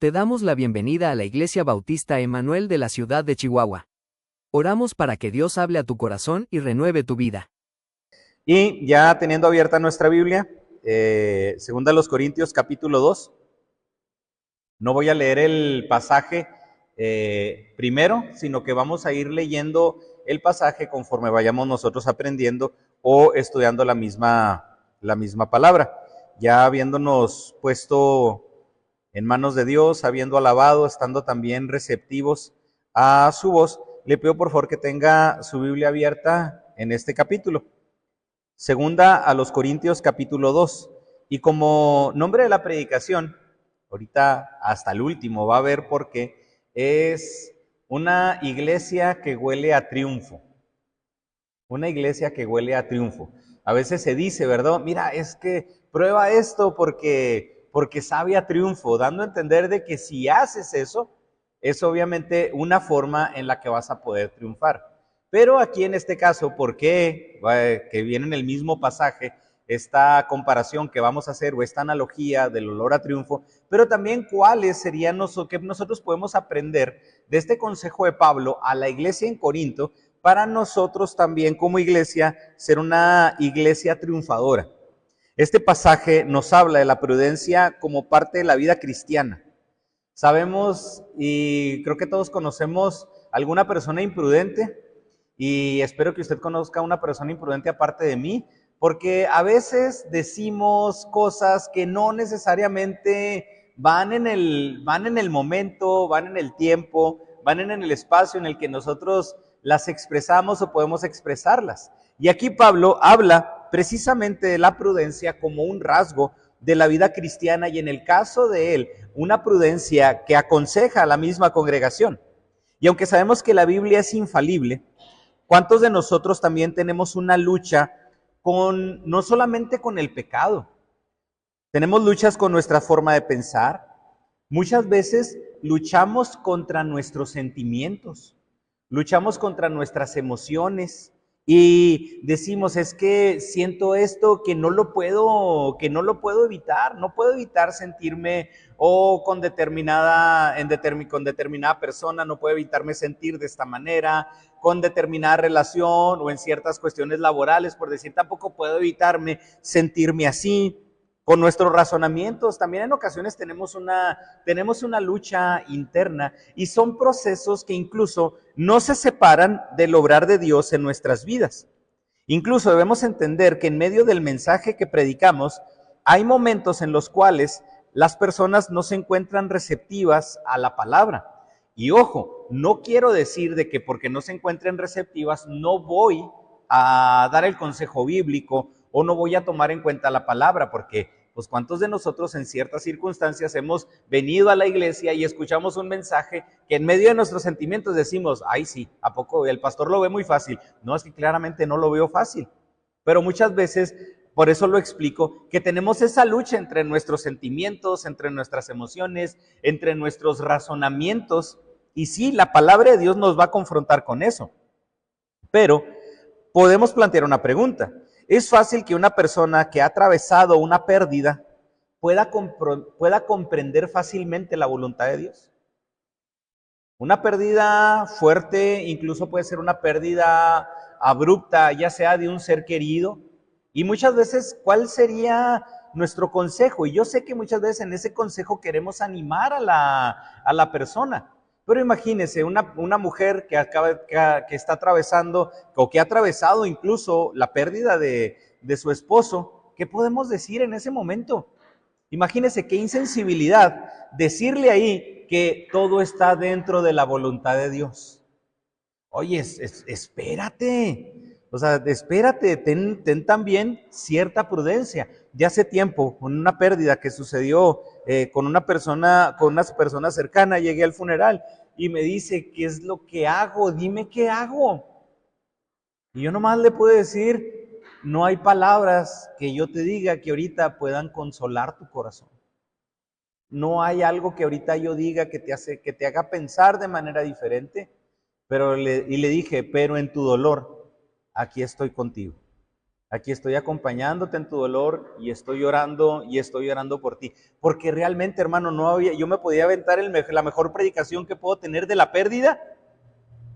Te damos la bienvenida a la Iglesia Bautista Emanuel de la ciudad de Chihuahua. Oramos para que Dios hable a tu corazón y renueve tu vida. Y ya teniendo abierta nuestra Biblia, segunda a los Corintios capítulo 2, no voy a leer el pasaje primero, sino que vamos a ir leyendo el pasaje conforme vayamos nosotros aprendiendo o estudiando la misma palabra. Ya habiéndonos puesto en manos de Dios, habiendo alabado, estando también receptivos a su voz, le pido por favor que tenga su Biblia abierta en este capítulo. Segunda a los Corintios capítulo 2. Y como nombre de la predicación, ahorita hasta el último va a ver por qué, es una iglesia que huele a triunfo. Una iglesia que huele a triunfo. A veces se dice, ¿verdad? Mira, es que prueba esto porque sabe a triunfo, dando a entender de que si haces eso, es obviamente una forma en la que vas a poder triunfar. Pero aquí en este caso, ¿por qué? Que viene en el mismo pasaje esta comparación que vamos a hacer o esta analogía del olor a triunfo, pero también cuáles serían que nosotros podemos aprender de este consejo de Pablo a la iglesia en Corinto para nosotros también como iglesia ser una iglesia triunfadora. Este pasaje nos habla de la prudencia como parte de la vida cristiana. Sabemos y creo que todos conocemos alguna persona imprudente y espero que usted conozca a una persona imprudente aparte de mí, porque a veces decimos cosas que no necesariamente van en el momento, van en el tiempo, van en el espacio en el que nosotros las expresamos o podemos expresarlas. Y aquí Pablo habla precisamente de la prudencia como un rasgo de la vida cristiana y en el caso de él, una prudencia que aconseja a la misma congregación. Y aunque sabemos que la Biblia es infalible, ¿cuántos de nosotros también tenemos una lucha no solamente con el pecado? Tenemos luchas con nuestra forma de pensar. Muchas veces luchamos contra nuestros sentimientos, luchamos contra nuestras emociones y decimos, es que siento esto que no lo puedo evitar, no puedo evitar sentirme o con determinada persona, no puedo evitarme sentir de esta manera, con determinada relación o en ciertas cuestiones laborales, por decir, tampoco puedo evitarme sentirme así. Con nuestros razonamientos, también en ocasiones tenemos una lucha interna y son procesos que incluso no se separan del obrar de Dios en nuestras vidas. Incluso debemos entender que en medio del mensaje que predicamos, hay momentos en los cuales las personas no se encuentran receptivas a la palabra. Y ojo, no quiero decir de que porque no se encuentren receptivas no voy a dar el consejo bíblico o no voy a tomar en cuenta la palabra, porque pues cuántos de nosotros en ciertas circunstancias hemos venido a la iglesia y escuchamos un mensaje que en medio de nuestros sentimientos decimos, ay sí, ¿a poco el pastor lo ve muy fácil? No, es que claramente no lo veo fácil, pero muchas veces, por eso lo explico, que tenemos esa lucha entre nuestros sentimientos, entre nuestras emociones, entre nuestros razonamientos, y sí, la palabra de Dios nos va a confrontar con eso, pero podemos plantear una pregunta. ¿Es fácil que una persona que ha atravesado una pérdida pueda comprender fácilmente la voluntad de Dios? Una pérdida fuerte, incluso puede ser una pérdida abrupta, ya sea de un ser querido. Y muchas veces, ¿cuál sería nuestro consejo? Y yo sé que muchas veces en ese consejo queremos animar a la persona. Pero imagínese una mujer que está atravesando o que ha atravesado incluso la pérdida de su esposo. ¿Qué podemos decir en ese momento? Imagínese qué insensibilidad decirle ahí que todo está dentro de la voluntad de Dios. Oye, espérate, o sea, espérate, ten también cierta prudencia. Ya hace tiempo, con una pérdida que sucedió con unas personas cercanas, llegué al funeral y me dice, ¿qué es lo que hago? Dime qué hago. Y yo nomás le puedo decir, no hay palabras que yo te diga que ahorita puedan consolar tu corazón. No hay algo que ahorita yo diga que te haga pensar de manera diferente, y le dije, pero en tu dolor, aquí estoy contigo. Aquí estoy acompañándote en tu dolor y estoy orando por ti. Porque realmente, hermano, yo me podía aventar la mejor predicación que puedo tener de la pérdida,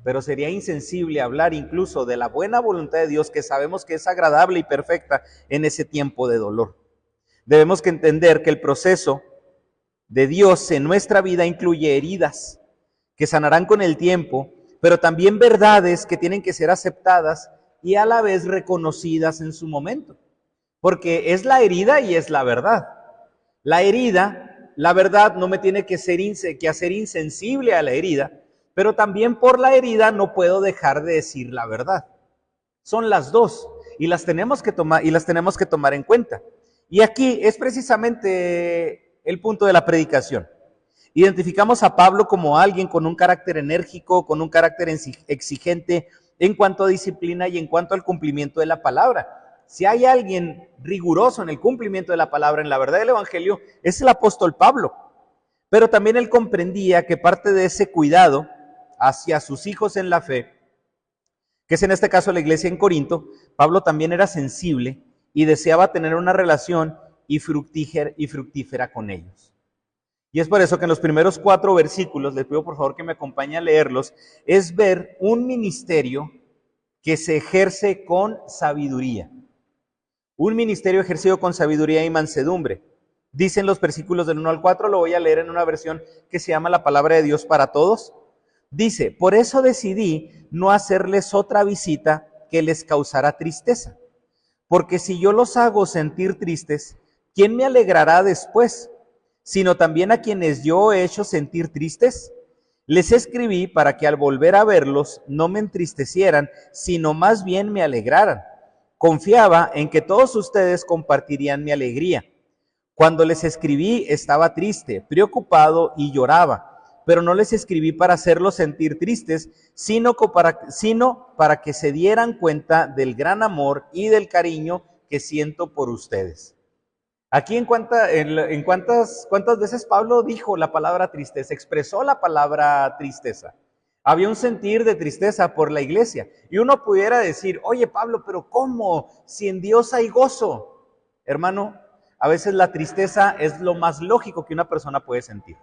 pero sería insensible hablar incluso de la buena voluntad de Dios, que sabemos que es agradable y perfecta en ese tiempo de dolor. Debemos que entender que el proceso de Dios en nuestra vida incluye heridas que sanarán con el tiempo, pero también verdades que tienen que ser aceptadas y a la vez reconocidas en su momento. Porque es la herida y es la verdad. La herida, la verdad no me tiene que hacer insensible a la herida, pero también por la herida no puedo dejar de decir la verdad. Son las dos y las tenemos que tomar en cuenta. Y aquí es precisamente el punto de la predicación. Identificamos a Pablo como alguien con un carácter enérgico, con un carácter exigente en cuanto a disciplina y en cuanto al cumplimiento de la palabra. Si hay alguien riguroso en el cumplimiento de la palabra, en la verdad del evangelio, es el apóstol Pablo. Pero también él comprendía que parte de ese cuidado hacia sus hijos en la fe, que es en este caso la iglesia en Corinto, Pablo también era sensible y deseaba tener una relación y fructífera con ellos. Y es por eso que en los primeros 4 versículos, les pido por favor que me acompañen a leerlos, es ver un ministerio que se ejerce con sabiduría. Un ministerio ejercido con sabiduría y mansedumbre. Dicen los versículos del 1 al 4, lo voy a leer en una versión que se llama La Palabra de Dios para Todos. Dice, por eso decidí no hacerles otra visita que les causara tristeza. Porque si yo los hago sentir tristes, ¿quién me alegrará después? Sino también a quienes yo he hecho sentir tristes. Les escribí para que al volver a verlos no me entristecieran, sino más bien me alegraran. Confiaba en que todos ustedes compartirían mi alegría. Cuando les escribí estaba triste, preocupado y lloraba, pero no les escribí para hacerlos sentir tristes, sino para que se dieran cuenta del gran amor y del cariño que siento por ustedes. Aquí cuántas veces Pablo dijo la palabra tristeza, expresó la palabra tristeza. Había un sentir de tristeza por la iglesia. Y uno pudiera decir, oye Pablo, pero ¿cómo? Si en Dios hay gozo. Hermano, a veces la tristeza es lo más lógico que una persona puede sentir.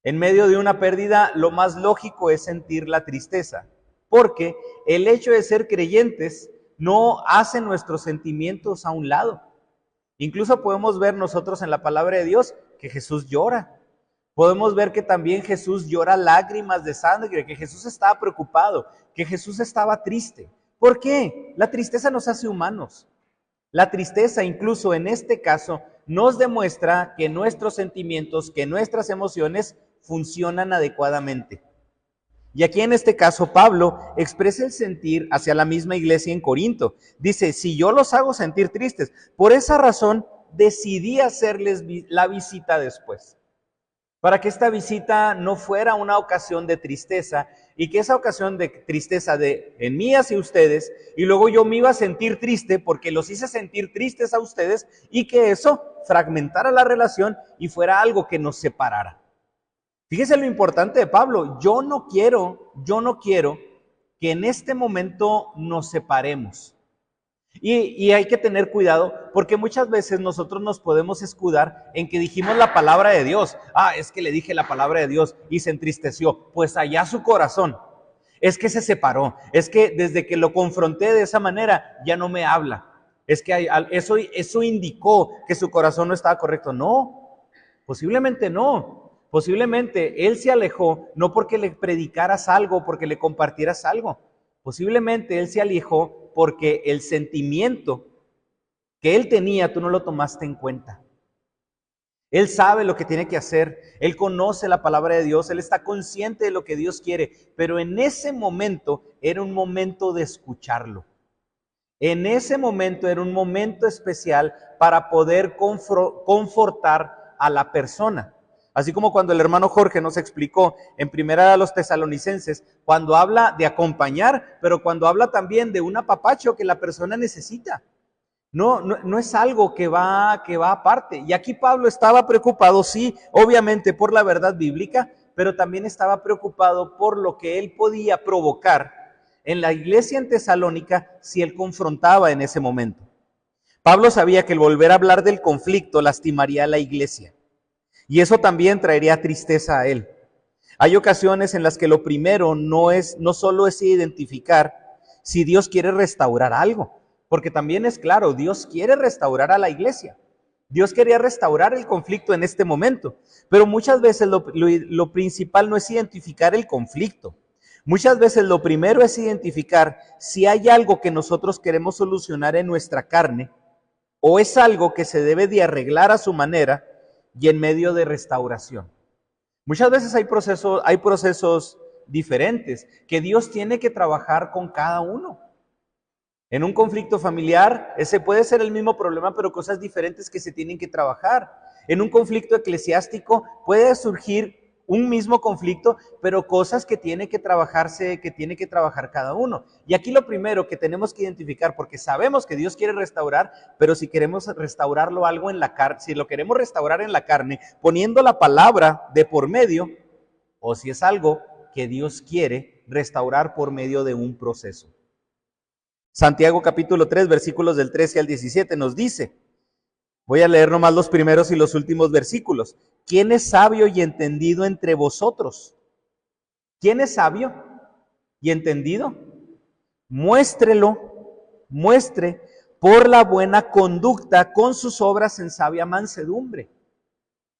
En medio de una pérdida, lo más lógico es sentir la tristeza. Porque el hecho de ser creyentes no hace nuestros sentimientos a un lado. Incluso podemos ver nosotros en la palabra de Dios que Jesús llora. Podemos ver que también Jesús llora lágrimas de sangre, que Jesús estaba preocupado, que Jesús estaba triste. ¿Por qué? La tristeza nos hace humanos. La tristeza, incluso en este caso, nos demuestra que nuestros sentimientos, que nuestras emociones funcionan adecuadamente. Y aquí en este caso Pablo expresa el sentir hacia la misma iglesia en Corinto. Dice, si yo los hago sentir tristes, por esa razón decidí hacerles la visita después. Para que esta visita no fuera una ocasión de tristeza y que esa ocasión de tristeza en mí hacia ustedes y luego yo me iba a sentir triste porque los hice sentir tristes a ustedes y que eso fragmentara la relación y fuera algo que nos separara. Fíjese lo importante de Pablo, yo no quiero que en este momento nos separemos. Y hay que tener cuidado porque muchas veces nosotros nos podemos escudar en que dijimos la palabra de Dios. Es que le dije la palabra de Dios y se entristeció. Pues allá su corazón. Es que se separó. Es que desde que lo confronté de esa manera ya no me habla. Es que eso indicó que su corazón no estaba correcto. No, posiblemente no. Posiblemente él se alejó no porque le predicaras algo, porque le compartieras algo. Posiblemente él se alejó porque el sentimiento que él tenía tú no lo tomaste en cuenta. Él sabe lo que tiene que hacer, él conoce la palabra de Dios, él está consciente de lo que Dios quiere, pero en ese momento era un momento de escucharlo. En ese momento era un momento especial para poder confortar a la persona. Así como cuando el hermano Jorge nos explicó en Primera a los Tesalonicenses, cuando habla de acompañar, pero cuando habla también de un apapacho que la persona necesita. No es algo que va aparte. Y aquí Pablo estaba preocupado, sí, obviamente por la verdad bíblica, pero también estaba preocupado por lo que él podía provocar en la iglesia en Tesalónica si él confrontaba en ese momento. Pablo sabía que el volver a hablar del conflicto lastimaría a la iglesia, y eso también traería tristeza a él. Hay ocasiones en las que lo primero no solo es identificar si Dios quiere restaurar algo, porque también es claro, Dios quiere restaurar a la iglesia. Dios quería restaurar el conflicto en este momento, pero muchas veces lo principal no es identificar el conflicto. Muchas veces lo primero es identificar si hay algo que nosotros queremos solucionar en nuestra carne o es algo que se debe de arreglar a su manera y en medio de restauración. Muchas veces hay procesos diferentes que Dios tiene que trabajar con cada uno. En un conflicto familiar, ese puede ser el mismo problema, pero cosas diferentes que se tienen que trabajar. En un conflicto eclesiástico puede surgir un mismo conflicto, pero cosas que tiene que trabajar cada uno. Y aquí lo primero que tenemos que identificar, porque sabemos que Dios quiere restaurar, pero si queremos restaurarlo algo en la carne, si lo queremos restaurar en la carne, poniendo la palabra de por medio, o si es algo que Dios quiere restaurar por medio de un proceso. Santiago capítulo 3, versículos del 13 al 17 nos dice, voy a leer nomás los primeros y los últimos versículos. ¿Quién es sabio y entendido entre vosotros? ¿Quién es sabio y entendido? Muestre por la buena conducta con sus obras en sabia mansedumbre.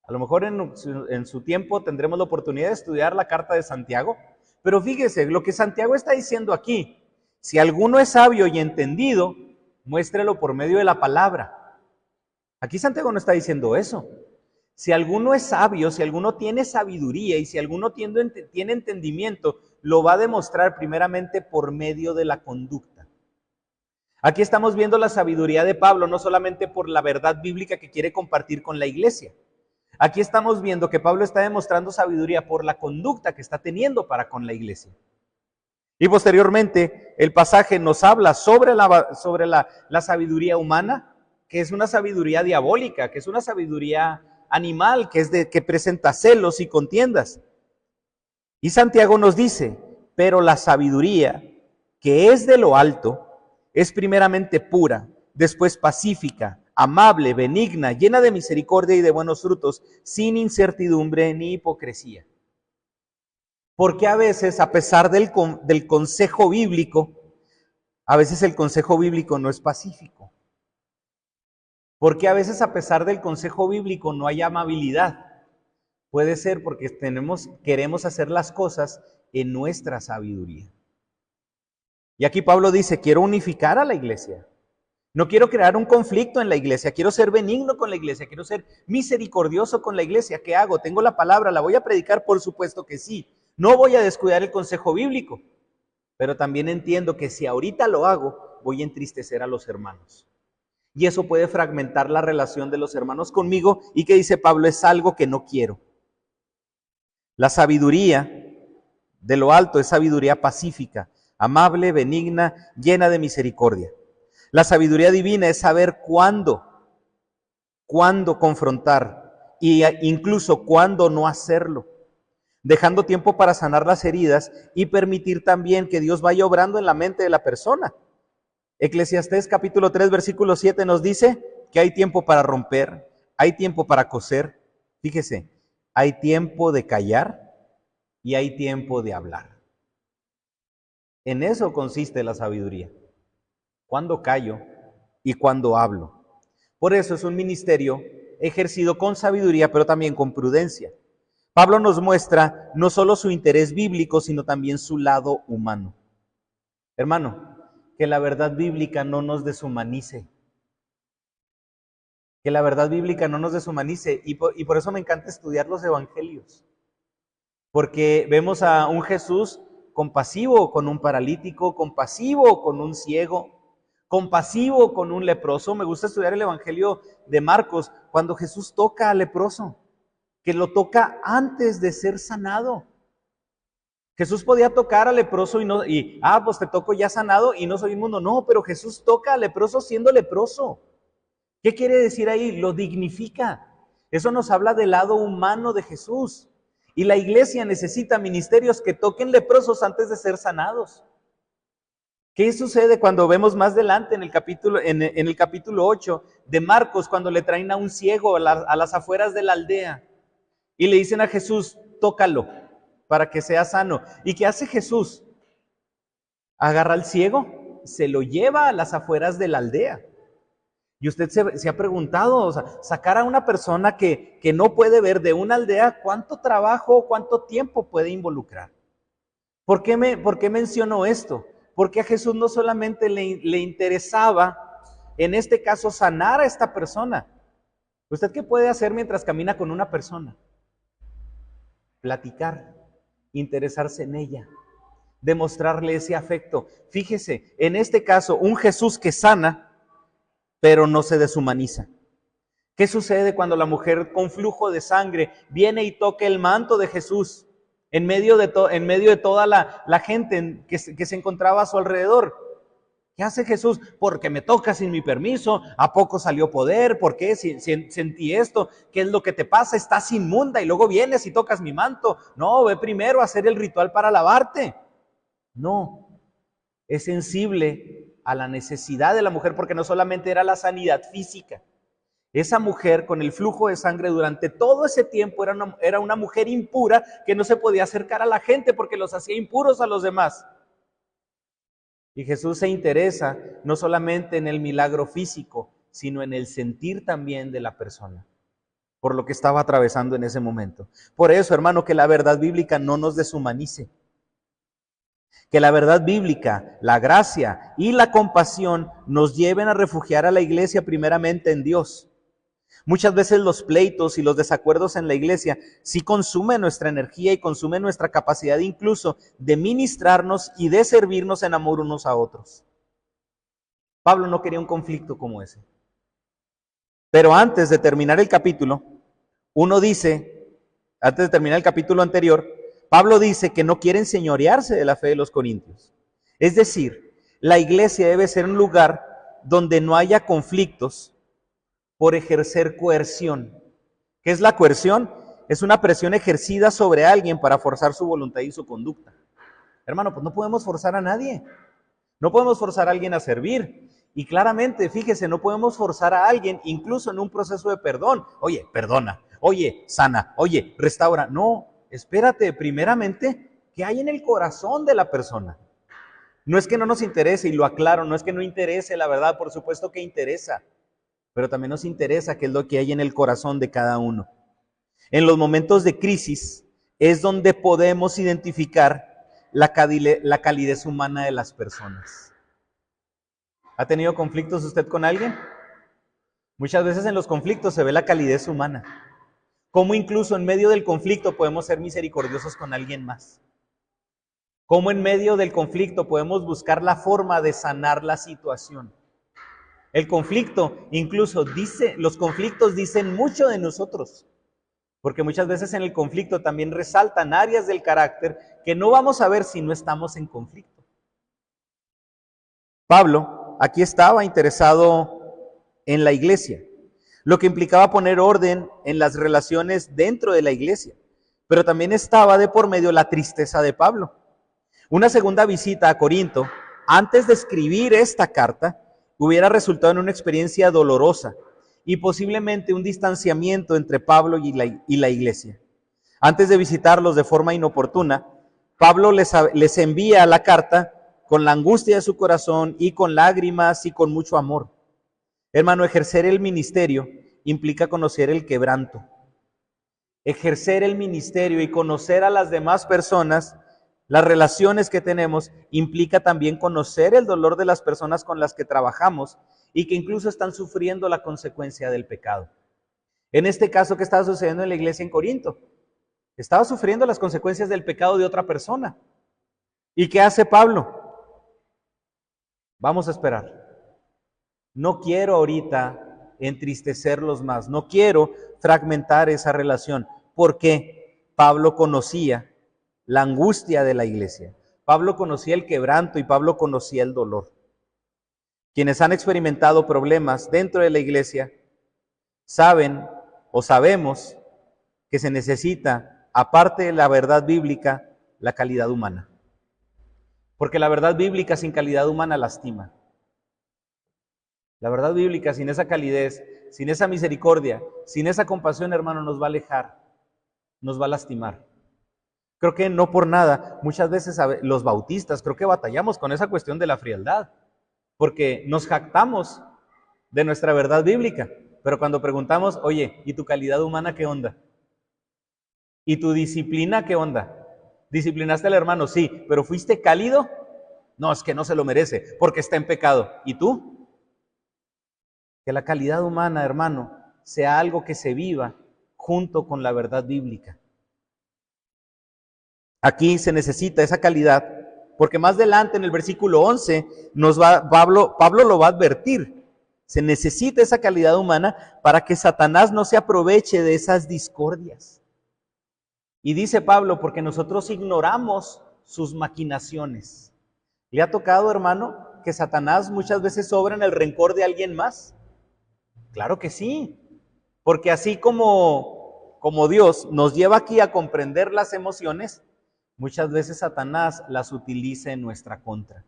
A lo mejor en su tiempo tendremos la oportunidad de estudiar la carta de Santiago, pero fíjese, lo que Santiago está diciendo aquí, si alguno es sabio y entendido, muéstrelo por medio de la palabra. Aquí Santiago no está diciendo eso. Si alguno es sabio, si alguno tiene sabiduría y si alguno tiene entendimiento, lo va a demostrar primeramente por medio de la conducta. Aquí estamos viendo la sabiduría de Pablo, no solamente por la verdad bíblica que quiere compartir con la iglesia. Aquí estamos viendo que Pablo está demostrando sabiduría por la conducta que está teniendo para con la iglesia. Y posteriormente el pasaje nos habla sobre la sabiduría humana, que es una sabiduría diabólica, que es una sabiduría animal, que presenta celos y contiendas. Y Santiago nos dice, pero la sabiduría que es de lo alto es primeramente pura, después pacífica, amable, benigna, llena de misericordia y de buenos frutos, sin incertidumbre ni hipocresía. Porque a veces, a pesar del consejo bíblico, a veces el consejo bíblico no es pacífico. Porque a veces, a pesar del consejo bíblico, no hay amabilidad. Puede ser porque queremos hacer las cosas en nuestra sabiduría. Y aquí Pablo dice, quiero unificar a la iglesia. No quiero crear un conflicto en la iglesia, quiero ser benigno con la iglesia, quiero ser misericordioso con la iglesia. ¿Qué hago? ¿Tengo la palabra? ¿La voy a predicar? Por supuesto que sí. No voy a descuidar el consejo bíblico, pero también entiendo que si ahorita lo hago, voy a entristecer a los hermanos. Y eso puede fragmentar la relación de los hermanos conmigo. ¿Y qué dice Pablo? Es algo que no quiero. La sabiduría de lo alto es sabiduría pacífica, amable, benigna, llena de misericordia. La sabiduría divina es saber cuándo confrontar e incluso cuándo no hacerlo, dejando tiempo para sanar las heridas y permitir también que Dios vaya obrando en la mente de la persona. Eclesiastés capítulo 3 versículo 7 nos dice que hay tiempo para romper, hay tiempo para coser. Fíjese, hay tiempo de callar y hay tiempo de hablar. En eso consiste la sabiduría. Cuando callo y cuando hablo. Por eso es un ministerio ejercido con sabiduría, pero también con prudencia. Pablo nos muestra no solo su interés bíblico, sino también su lado humano. Hermano, que la verdad bíblica no nos deshumanice. Que la verdad bíblica no nos deshumanice. Y por eso me encanta estudiar los evangelios. Porque vemos a un Jesús compasivo con un paralítico, compasivo con un ciego, compasivo con un leproso. Me gusta estudiar el evangelio de Marcos cuando Jesús toca al leproso, que lo toca antes de ser sanado. Jesús podía tocar al leproso pues te toco ya sanado y no soy inmundo. No, pero Jesús toca al leproso siendo leproso. ¿Qué quiere decir ahí? Lo dignifica. Eso nos habla del lado humano de Jesús. Y la iglesia necesita ministerios que toquen leprosos antes de ser sanados. ¿Qué sucede cuando vemos más adelante en el capítulo 8 de Marcos, cuando le traen a un ciego a las afueras de la aldea y le dicen a Jesús, tócalo para que sea sano? ¿Y qué hace Jesús? Agarra al ciego, se lo lleva a las afueras de la aldea. Y usted se ha preguntado, o sea, sacar a una persona que no puede ver de una aldea, ¿cuánto trabajo, cuánto tiempo puede involucrar? ¿Por qué menciono esto? Porque a Jesús no solamente le interesaba, en este caso, sanar a esta persona. ¿Usted qué puede hacer mientras camina con una persona? Platicar, interesarse en ella, demostrarle ese afecto. Fíjese, en este caso, un Jesús que sana, pero no se deshumaniza. ¿Qué sucede cuando la mujer con flujo de sangre viene y toca el manto de Jesús en medio de toda la gente que se encontraba a su alrededor? ¿Qué hace Jesús? Porque me toca sin mi permiso. ¿A poco salió poder? ¿Por qué? Si sentí esto. ¿Qué es lo que te pasa? Estás inmunda y luego vienes y tocas mi manto. No, ve primero a hacer el ritual para lavarte. No, es sensible a la necesidad de la mujer, porque no solamente era la sanidad física. Esa mujer con el flujo de sangre durante todo ese tiempo era una mujer impura que no se podía acercar a la gente porque los hacía impuros a los demás. Y Jesús se interesa no solamente en el milagro físico, sino en el sentir también de la persona, por lo que estaba atravesando en ese momento. Por eso, hermano, que la verdad bíblica no nos deshumanice. Que la verdad bíblica, la gracia y la compasión nos lleven a refugiar a la iglesia primeramente en Dios. Muchas veces los pleitos y los desacuerdos en la iglesia sí consumen nuestra energía y consumen nuestra capacidad incluso de ministrarnos y de servirnos en amor unos a otros. Pablo no quería un conflicto como ese. Pero antes de terminar el capítulo, antes de terminar el capítulo anterior, Pablo dice que no quiere enseñorearse de la fe de los corintios. Es decir, la iglesia debe ser un lugar donde no haya conflictos por ejercer coerción. ¿Qué es la coerción? Es una presión ejercida sobre alguien para forzar su voluntad y su conducta. Hermano, pues no podemos forzar a nadie. No podemos forzar a alguien a servir. Y claramente, fíjese, no podemos forzar a alguien, incluso en un proceso de perdón. Oye, perdona. Oye, sana. Oye, restaura. No, espérate, primeramente, ¿qué hay en el corazón de la persona? No es que no nos interese, y lo aclaro, no es que no interese la verdad, por supuesto que interesa. Pero también nos interesa qué es lo que hay en el corazón de cada uno. En los momentos de crisis es donde podemos identificar la calidez humana de las personas. ¿Ha tenido conflictos usted con alguien? Muchas veces en los conflictos se ve la calidez humana. Cómo incluso en medio del conflicto podemos ser misericordiosos con alguien más. Cómo en medio del conflicto podemos buscar la forma de sanar la situación. El conflicto, incluso los conflictos dicen mucho de nosotros, porque muchas veces en el conflicto también resaltan áreas del carácter que no vamos a ver si no estamos en conflicto. Pablo aquí estaba interesado en la iglesia, lo que implicaba poner orden en las relaciones dentro de la iglesia, pero también estaba de por medio la tristeza de Pablo. Una segunda visita a Corinto, antes de escribir esta carta, hubiera resultado en una experiencia dolorosa y posiblemente un distanciamiento entre Pablo y la iglesia. Antes de visitarlos de forma inoportuna, Pablo les envía la carta con la angustia de su corazón y con lágrimas y con mucho amor. Hermano, ejercer el ministerio implica conocer el quebranto. Ejercer el ministerio y conocer a las demás personas, las relaciones que tenemos, implica también conocer el dolor de las personas con las que trabajamos y que incluso están sufriendo la consecuencia del pecado. En este caso, ¿qué estaba sucediendo en la iglesia en Corinto? Estaba sufriendo las consecuencias del pecado de otra persona. ¿Y qué hace Pablo? Vamos a esperar. No quiero ahorita entristecerlos más, no quiero fragmentar esa relación, porque Pablo conocía la angustia de la iglesia. Pablo conocía el quebranto y Pablo conocía el dolor. Quienes han experimentado problemas dentro de la iglesia saben o sabemos que se necesita, aparte de la verdad bíblica, la calidad humana. Porque la verdad bíblica sin calidad humana lastima. La verdad bíblica sin esa calidez, sin esa misericordia, sin esa compasión, hermano, nos va a alejar, nos va a lastimar. Creo que no por nada, muchas veces los bautistas creo que batallamos con esa cuestión de la frialdad, porque nos jactamos de nuestra verdad bíblica, pero cuando preguntamos, oye, ¿y tu calidad humana qué onda? ¿Y tu disciplina qué onda? ¿Disciplinaste al hermano? Sí, pero ¿fuiste cálido? No, es que no se lo merece, porque está en pecado. ¿Y tú? Que la calidad humana, hermano, sea algo que se viva junto con la verdad bíblica. Aquí se necesita esa calidad, porque más adelante en el versículo 11 Pablo lo va a advertir. Se necesita esa calidad humana para que Satanás no se aproveche de esas discordias. Y dice Pablo, porque nosotros ignoramos sus maquinaciones. ¿Le ha tocado, hermano, que Satanás muchas veces obra en el rencor de alguien más? Claro que sí, porque así como Dios nos lleva aquí a comprender las emociones, muchas veces Satanás las utiliza en nuestra contra.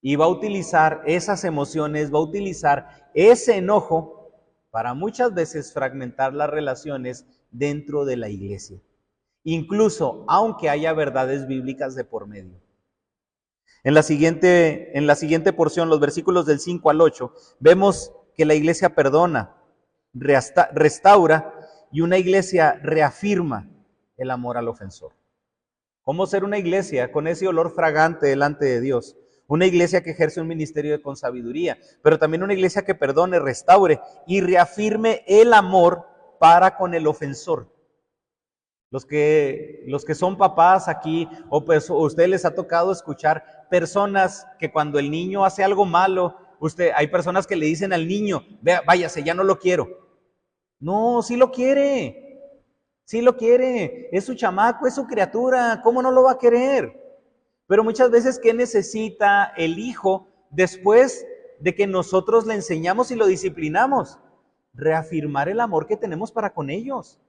Y va a utilizar esas emociones, va a utilizar ese enojo para muchas veces fragmentar las relaciones dentro de la iglesia. Incluso aunque haya verdades bíblicas de por medio. En la siguiente porción, los versículos del 5 al 8, vemos que la iglesia perdona, restaura y una iglesia reafirma el amor al ofensor. ¿Cómo ser una iglesia con ese olor fragante delante de Dios? Una iglesia que ejerce un ministerio con sabiduría, pero también una iglesia que perdone, restaure y reafirme el amor para con el ofensor. Los que son papás aquí, o pues a ustedes les ha tocado escuchar personas que cuando el niño hace algo malo, hay personas que le dicen al niño, váyase, ya no lo quiero. No, sí lo quiere. Sí lo quiere, es su chamaco, es su criatura, ¿cómo no lo va a querer? Pero muchas veces, ¿qué necesita el hijo después de que nosotros le enseñamos y lo disciplinamos? Reafirmar el amor que tenemos para con ellos,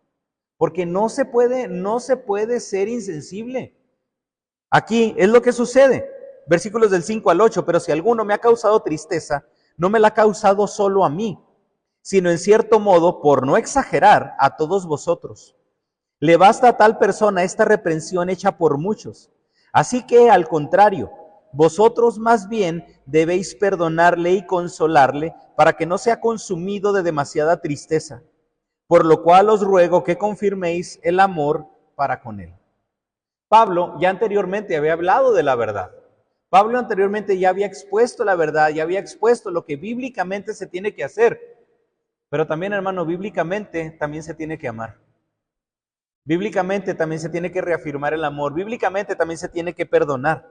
porque no se puede ser insensible. Aquí es lo que sucede, versículos del 5 al 8, pero si alguno me ha causado tristeza, no me la ha causado solo a mí, sino en cierto modo, por no exagerar, a todos vosotros. Le basta a tal persona esta reprensión hecha por muchos. Así que, al contrario, vosotros más bien debéis perdonarle y consolarle para que no sea consumido de demasiada tristeza. Por lo cual os ruego que confirméis el amor para con él. Pablo ya anteriormente había hablado de la verdad. Pablo anteriormente ya había expuesto la verdad, ya había expuesto lo que bíblicamente se tiene que hacer. Pero también, hermano, bíblicamente también se tiene que amar. Bíblicamente también se tiene que reafirmar el amor. Bíblicamente también se tiene que perdonar.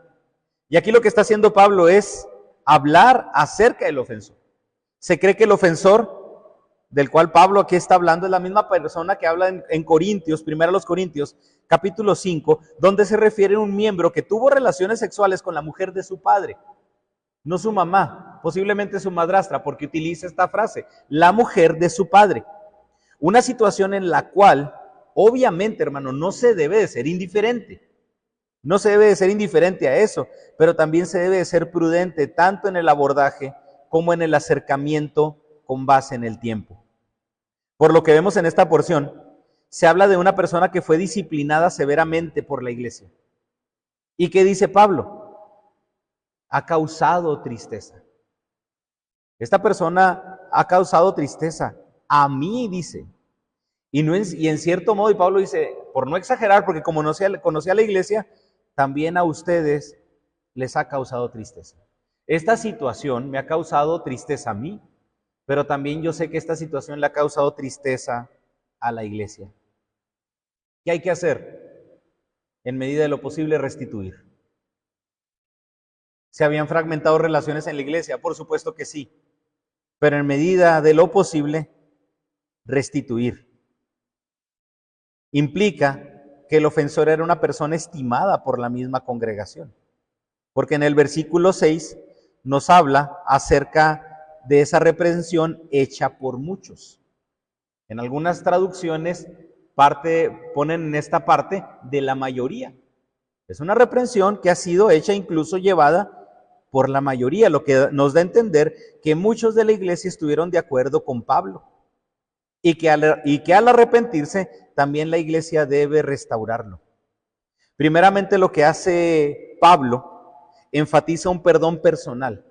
Y aquí lo que está haciendo Pablo es hablar acerca del ofensor. Se cree que el ofensor del cual Pablo aquí está hablando es la misma persona que habla en Corintios, primero los Corintios, capítulo 5, donde se refiere a un miembro que tuvo relaciones sexuales con la mujer de su padre. No su mamá, posiblemente su madrastra, porque utiliza esta frase, la mujer de su padre. Una situación en la cual obviamente, hermano, no se debe de ser indiferente. No se debe de ser indiferente a eso, pero también se debe de ser prudente tanto en el abordaje como en el acercamiento con base en el tiempo. Por lo que vemos en esta porción, se habla de una persona que fue disciplinada severamente por la iglesia. ¿Y qué dice Pablo? Ha causado tristeza. Esta persona ha causado tristeza. A mí, dice. Y en cierto modo, y Pablo dice, por no exagerar, porque como conocía a la iglesia, también a ustedes les ha causado tristeza. Esta situación me ha causado tristeza a mí, pero también yo sé que esta situación le ha causado tristeza a la iglesia. ¿Qué hay que hacer? En medida de lo posible, restituir. ¿Se habían fragmentado relaciones en la iglesia? Por supuesto que sí, pero en medida de lo posible, restituir. Implica que el ofensor era una persona estimada por la misma congregación. Porque en el versículo 6 nos habla acerca de esa reprensión hecha por muchos. En algunas traducciones ponen en esta parte de la mayoría. Es una reprensión que ha sido hecha, incluso llevada por la mayoría, lo que nos da a entender que muchos de la iglesia estuvieron de acuerdo con Pablo y que al arrepentirse también la iglesia debe restaurarlo. Primeramente, lo que hace Pablo enfatiza un perdón personal.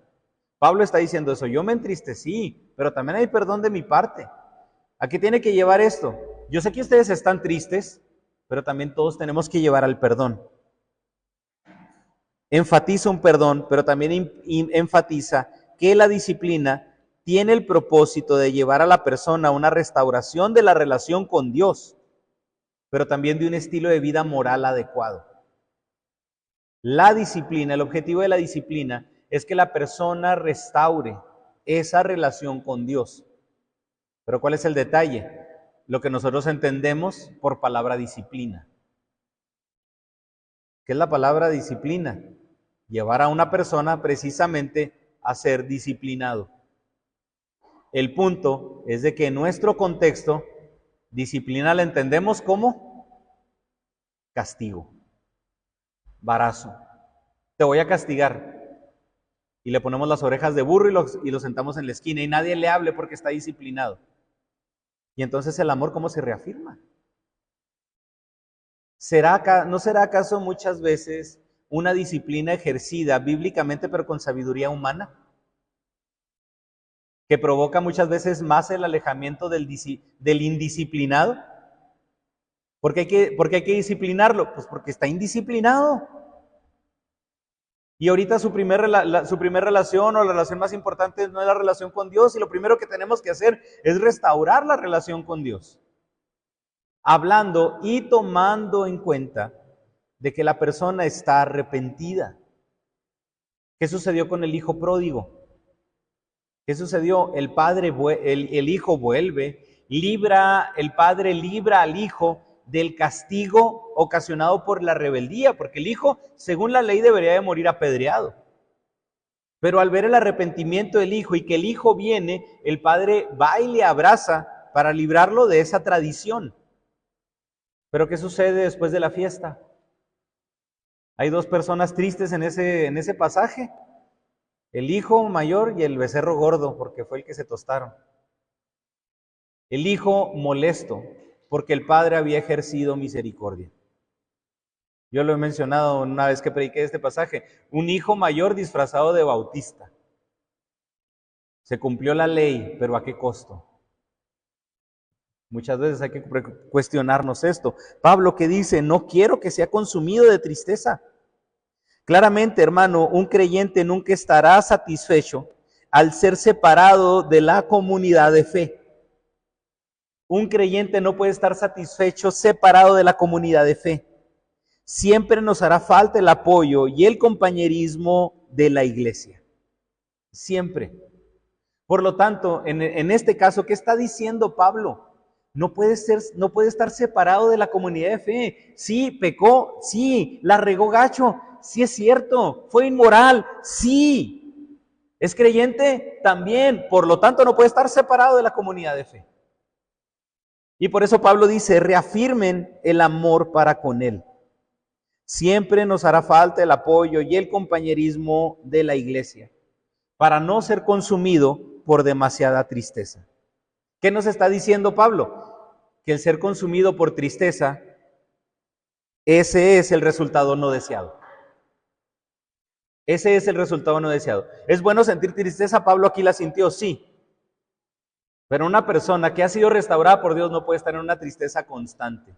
Pablo está diciendo eso: yo me entristecí, pero también hay perdón de mi parte. ¿A qué tiene que llevar esto? Yo sé que ustedes están tristes, pero también todos tenemos que llevar al perdón. Enfatiza un perdón, pero también enfatiza que la disciplina tiene el propósito de llevar a la persona a una restauración de la relación con Dios, pero también de un estilo de vida moral adecuado. La disciplina, el objetivo de la disciplina es que la persona restaure esa relación con Dios. Pero ¿cuál es el detalle? Lo que nosotros entendemos por palabra disciplina. ¿Qué es la palabra disciplina? Llevar a una persona precisamente a ser disciplinado. El punto es de que en nuestro contexto, disciplina la entendemos como castigo, varazo. Te voy a castigar. Y le ponemos las orejas de burro y lo sentamos en la esquina y nadie le hable porque está disciplinado. Y entonces el amor, ¿cómo se reafirma? ¿No será acaso muchas veces una disciplina ejercida bíblicamente pero con sabiduría humana? Que provoca muchas veces más el alejamiento del indisciplinado. ¿Por qué hay que disciplinarlo? Pues porque está indisciplinado. Y ahorita su primer relación o la relación más importante no es la relación con Dios, y lo primero que tenemos que hacer es restaurar la relación con Dios. Hablando y tomando en cuenta de que la persona está arrepentida. ¿Qué sucedió con el hijo pródigo? ¿Qué sucedió? El hijo vuelve, el padre libra al hijo del castigo ocasionado por la rebeldía, porque el hijo, según la ley, debería de morir apedreado. Pero al ver el arrepentimiento del hijo y que el hijo viene, el padre va y le abraza para librarlo de esa tradición. Pero ¿qué sucede después de la fiesta? Hay dos personas tristes en ese pasaje: el hijo mayor y el becerro gordo, porque fue el que se tostaron. El hijo molesto, porque el padre había ejercido misericordia. Yo lo he mencionado una vez que prediqué este pasaje: un hijo mayor disfrazado de bautista. Se cumplió la ley, pero ¿a qué costo? Muchas veces hay que cuestionarnos esto. Pablo, que dice: no quiero que sea consumido de tristeza. Claramente, hermano, un creyente nunca estará satisfecho al ser separado de la comunidad de fe. Un creyente no puede estar satisfecho separado de la comunidad de fe. Siempre nos hará falta el apoyo y el compañerismo de la iglesia. Siempre. Por lo tanto, en este caso, ¿qué está diciendo Pablo? No puede estar separado de la comunidad de fe. Sí, pecó, sí, la regó gacho, sí es cierto, fue inmoral, sí. ¿Es creyente? También. Por lo tanto, no puede estar separado de la comunidad de fe. Y por eso Pablo dice: reafirmen el amor para con él. Siempre nos hará falta el apoyo y el compañerismo de la iglesia para no ser consumido por demasiada tristeza. ¿Qué nos está diciendo Pablo? Que el ser consumido por tristeza, ese es el resultado no deseado. Ese es el resultado no deseado. ¿Es bueno sentir tristeza? Pablo aquí la sintió, sí. Pero una persona que ha sido restaurada por Dios no puede estar en una tristeza constante.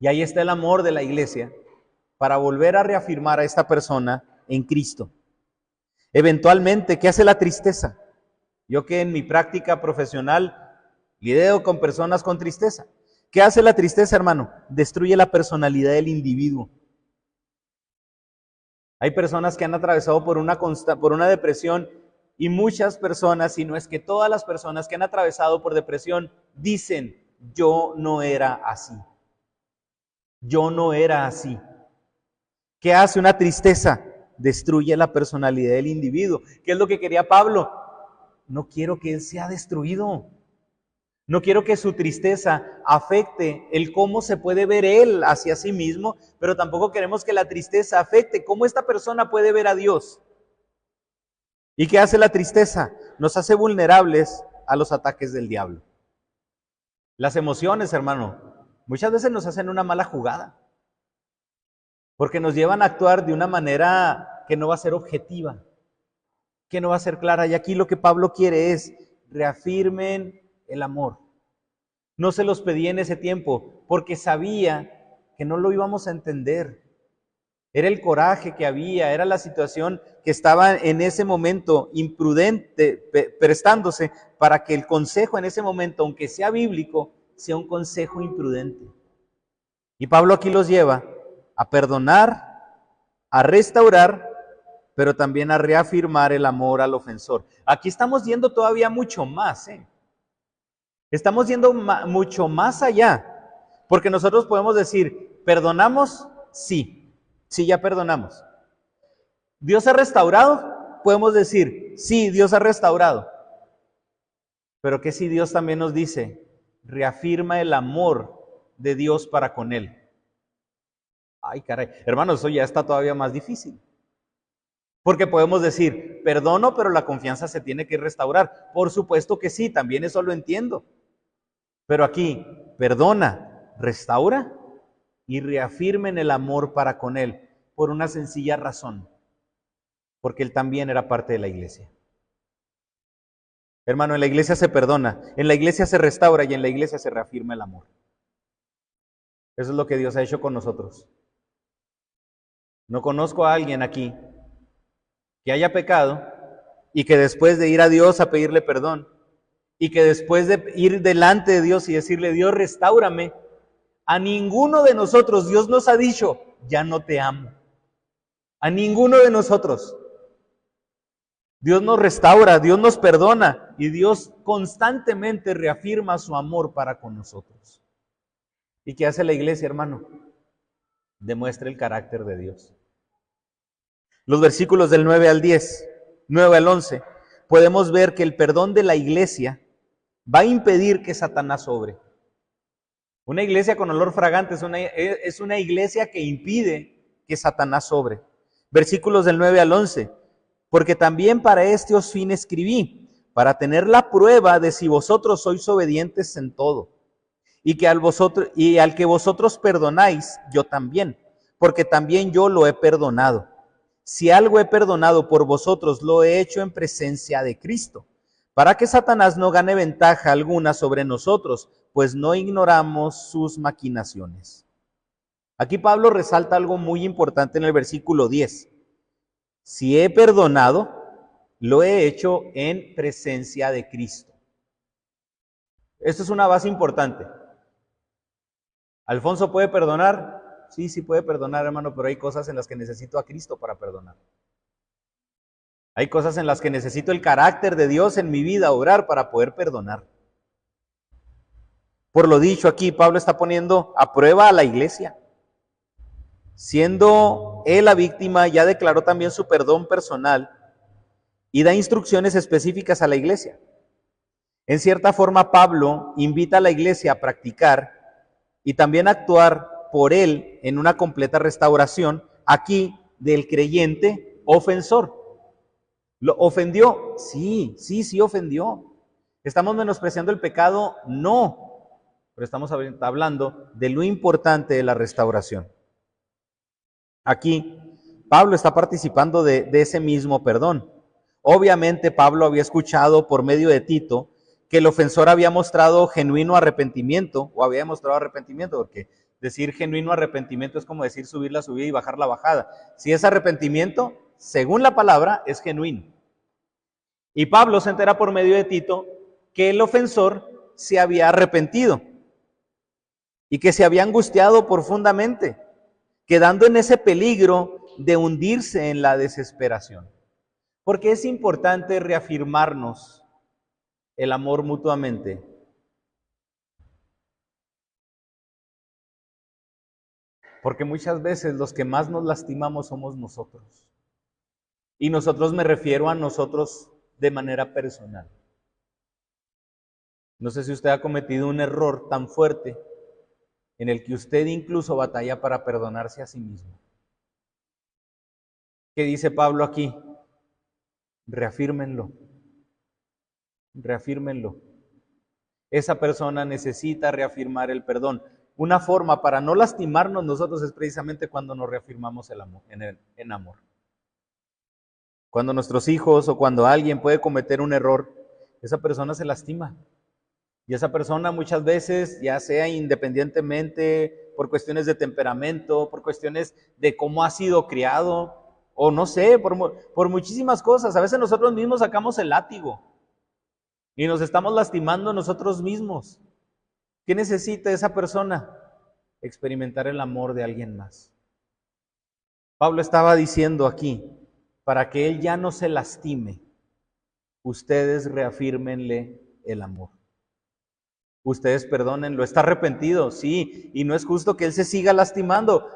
Y ahí está el amor de la iglesia para volver a reafirmar a esta persona en Cristo. Eventualmente, ¿qué hace la tristeza? Yo que en mi práctica profesional lidio con personas con tristeza. ¿Qué hace la tristeza, hermano? Destruye la personalidad del individuo. Hay personas que han atravesado por una depresión, y muchas personas, si no es que todas las personas que han atravesado por depresión, dicen: yo no era así. Yo no era así. ¿Qué hace una tristeza? Destruye la personalidad del individuo. ¿Qué es lo que quería Pablo? No quiero que él sea destruido. No quiero que su tristeza afecte el cómo se puede ver él hacia sí mismo, pero tampoco queremos que la tristeza afecte cómo esta persona puede ver a Dios. ¿Y qué hace la tristeza? Nos hace vulnerables a los ataques del diablo. Las emociones, hermano, muchas veces nos hacen una mala jugada, porque nos llevan a actuar de una manera que no va a ser objetiva, que no va a ser clara. Y aquí lo que Pablo quiere es reafirmen el amor. No se los pedí en ese tiempo porque sabía que no lo íbamos a entender. Era el coraje que había, era la situación que estaba en ese momento imprudente, prestándose para que el consejo en ese momento, aunque sea bíblico, sea un consejo imprudente. Y Pablo aquí los lleva a perdonar, a restaurar, pero también a reafirmar el amor al ofensor. Aquí estamos yendo todavía mucho más, Estamos yendo mucho más allá, porque nosotros podemos decir, ¿perdonamos? Sí, ya perdonamos. ¿Dios ha restaurado? Podemos decir, sí, Dios ha restaurado. Pero que si Dios también nos dice, reafirma el amor de Dios para con él. Ay, caray, hermanos, eso ya está todavía más difícil. Porque podemos decir, perdono, pero la confianza se tiene que restaurar. Por supuesto que sí, también eso lo entiendo. Pero aquí, perdona, restaura y reafirmen el amor para con él por una sencilla razón. Porque él también era parte de la iglesia. Hermano, en la iglesia se perdona, en la iglesia se restaura y en la iglesia se reafirma el amor. Eso es lo que Dios ha hecho con nosotros. No conozco a alguien aquí que haya pecado y que después de ir a Dios a pedirle perdón y que después de ir delante de Dios y decirle, Dios, restáurame, a ninguno de nosotros Dios nos ha dicho, ya no te amo. A ninguno de nosotros. Dios nos restaura, Dios nos perdona y Dios constantemente reafirma su amor para con nosotros. ¿Y qué hace la iglesia, hermano? Demuestra el carácter de Dios. Los versículos del 9 al 10, 9 al 11, podemos ver que el perdón de la iglesia va a impedir que Satanás obre. Una iglesia con olor fragante es una iglesia que impide que Satanás obre. Versículos del 9 al 11. Porque también para este os fin escribí, para tener la prueba de si vosotros sois obedientes en todo, y al que vosotros perdonáis, yo también, porque también yo lo he perdonado. Si algo he perdonado por vosotros, lo he hecho en presencia de Cristo, para que Satanás no gane ventaja alguna sobre nosotros, pues no ignoramos sus maquinaciones. Aquí Pablo resalta algo muy importante en el versículo 10. Si he perdonado, lo he hecho en presencia de Cristo. Esto es una base importante. ¿Alfonso puede perdonar? Sí puede perdonar, hermano, pero hay cosas en las que necesito a Cristo para perdonar. Hay cosas en las que necesito el carácter de Dios en mi vida, orar para poder perdonar. Por lo dicho aquí, Pablo está poniendo a prueba a la iglesia. Siendo él la víctima, ya declaró también su perdón personal y da instrucciones específicas a la iglesia. En cierta forma, Pablo invita a la iglesia a practicar y también a actuar por él en una completa restauración aquí del creyente ofensor. ¿Lo ofendió? Sí ofendió. ¿Estamos menospreciando el pecado? No, pero estamos hablando de lo importante de la restauración. Aquí, Pablo está participando de ese mismo perdón. Obviamente, Pablo había escuchado por medio de Tito que el ofensor había mostrado genuino arrepentimiento, o había mostrado arrepentimiento, porque decir genuino arrepentimiento es como decir subir la subida y bajar la bajada. Si es arrepentimiento, según la palabra, es genuino. Y Pablo se entera por medio de Tito que el ofensor se había arrepentido y que se había angustiado profundamente, quedando en ese peligro de hundirse en la desesperación. Porque es importante reafirmarnos el amor mutuamente. Porque muchas veces los que más nos lastimamos somos nosotros. Y nosotros me refiero a nosotros de manera personal. No sé si usted ha cometido un error tan fuerte en el que usted incluso batalla para perdonarse a sí mismo. ¿Qué dice Pablo aquí? Reafírmenlo. Reafírmenlo. Esa persona necesita reafirmar el perdón. Una forma para no lastimarnos nosotros es precisamente cuando nos reafirmamos el amor, en amor. Cuando nuestros hijos o cuando alguien puede cometer un error, esa persona se lastima. Y esa persona muchas veces, ya sea independientemente por cuestiones de temperamento, por cuestiones de cómo ha sido criado, o no sé, por muchísimas cosas. A veces nosotros mismos sacamos el látigo y nos estamos lastimando nosotros mismos. ¿Qué necesita esa persona? Experimentar el amor de alguien más. Pablo estaba diciendo aquí, para que él ya no se lastime, ustedes reafírmenle el amor. Ustedes perdónenlo, está arrepentido, sí, y no es justo que él se siga lastimando.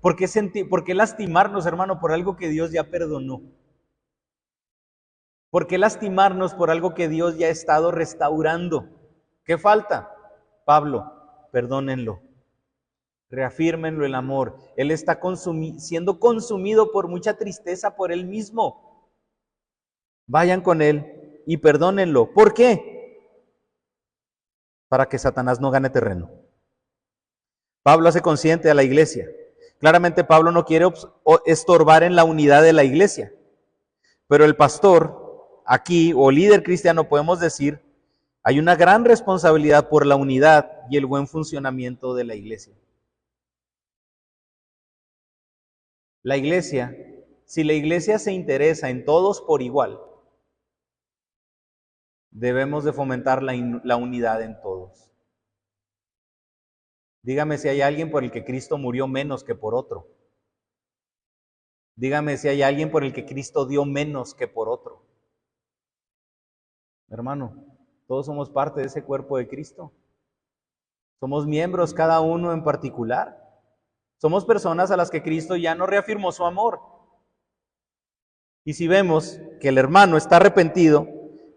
¿Por qué lastimarnos, hermano, por algo que Dios ya perdonó? ¿Por qué lastimarnos por algo que Dios ya ha estado restaurando? ¿Qué falta? Pablo, perdónenlo, reafírmenlo el amor. Él está siendo consumido por mucha tristeza por él mismo. Vayan con él y perdónenlo. ¿Por qué? Para que Satanás no gane terreno. Pablo hace consciente a la iglesia. Claramente Pablo no quiere estorbar en la unidad de la iglesia. Pero el pastor aquí, o líder cristiano, podemos decir, hay una gran responsabilidad por la unidad y el buen funcionamiento de la iglesia. La iglesia, si la iglesia se interesa en todos por igual, debemos de fomentar la unidad en todos. Dígame si hay alguien por el que Cristo murió menos que por otro. Dígame si hay alguien por el que Cristo dio menos que por otro. Hermano, todos somos parte de ese cuerpo de Cristo. Somos miembros cada uno en particular. Somos personas a las que Cristo ya no reafirmó su amor. Y si vemos que el hermano está arrepentido,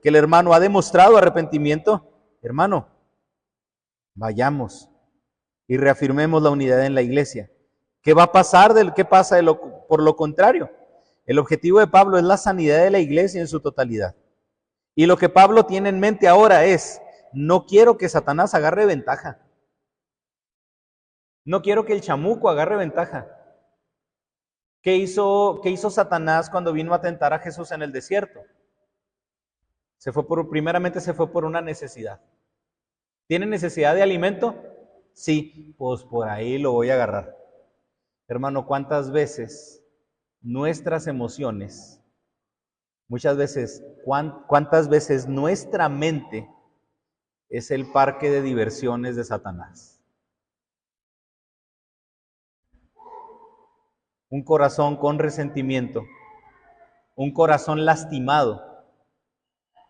que el hermano ha demostrado arrepentimiento, hermano, vayamos y reafirmemos la unidad en la iglesia. ¿Qué va a pasar? ¿Qué pasa por lo contrario? El objetivo de Pablo es la sanidad de la iglesia en su totalidad. Y lo que Pablo tiene en mente ahora es, no quiero que Satanás agarre ventaja. No quiero que el chamuco agarre ventaja. ¿Qué hizo Satanás cuando vino a tentar a Jesús en el desierto? Primeramente se fue por una necesidad. ¿Tiene necesidad de alimento? Sí, pues por ahí lo voy a agarrar. Hermano, ¿cuántas veces nuestras emociones, cuántas veces nuestra mente es el parque de diversiones de Satanás? Un corazón con resentimiento, un corazón lastimado.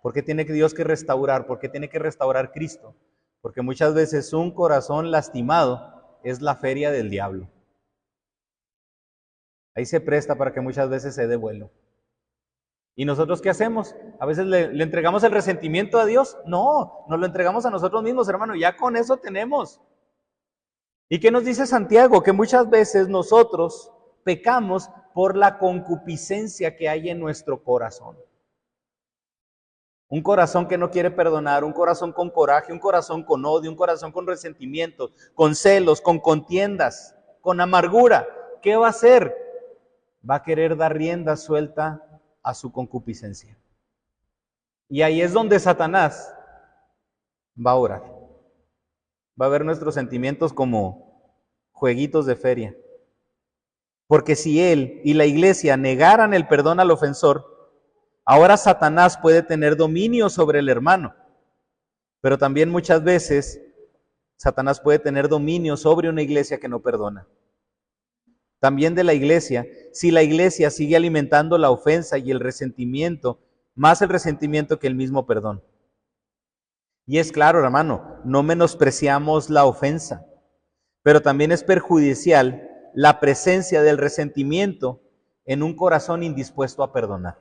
¿Por qué tiene Dios que restaurar? ¿Por qué tiene que restaurar Cristo? Porque muchas veces un corazón lastimado es la feria del diablo. Ahí se presta para que muchas veces se dé vuelo. ¿Y nosotros qué hacemos? A veces le entregamos el resentimiento a Dios. No, nos lo entregamos a nosotros mismos, hermano. Ya con eso tenemos. ¿Y qué nos dice Santiago? Que muchas veces nosotros pecamos por la concupiscencia que hay en nuestro corazón. Un corazón que no quiere perdonar, un corazón con coraje, un corazón con odio, un corazón con resentimiento, con celos, con contiendas, con amargura. ¿Qué va a hacer? Va a querer dar rienda suelta a su concupiscencia. Y ahí es donde Satanás va a orar. Va a ver nuestros sentimientos como jueguitos de feria. Porque si él y la iglesia negaran el perdón al ofensor, ahora Satanás puede tener dominio sobre el hermano. Pero también muchas veces Satanás puede tener dominio sobre una iglesia que no perdona. También de la iglesia, si la iglesia sigue alimentando la ofensa y el resentimiento, más el resentimiento que el mismo perdón. Y es claro, hermano, no menospreciamos la ofensa, pero también es perjudicial la presencia del resentimiento en un corazón indispuesto a perdonar.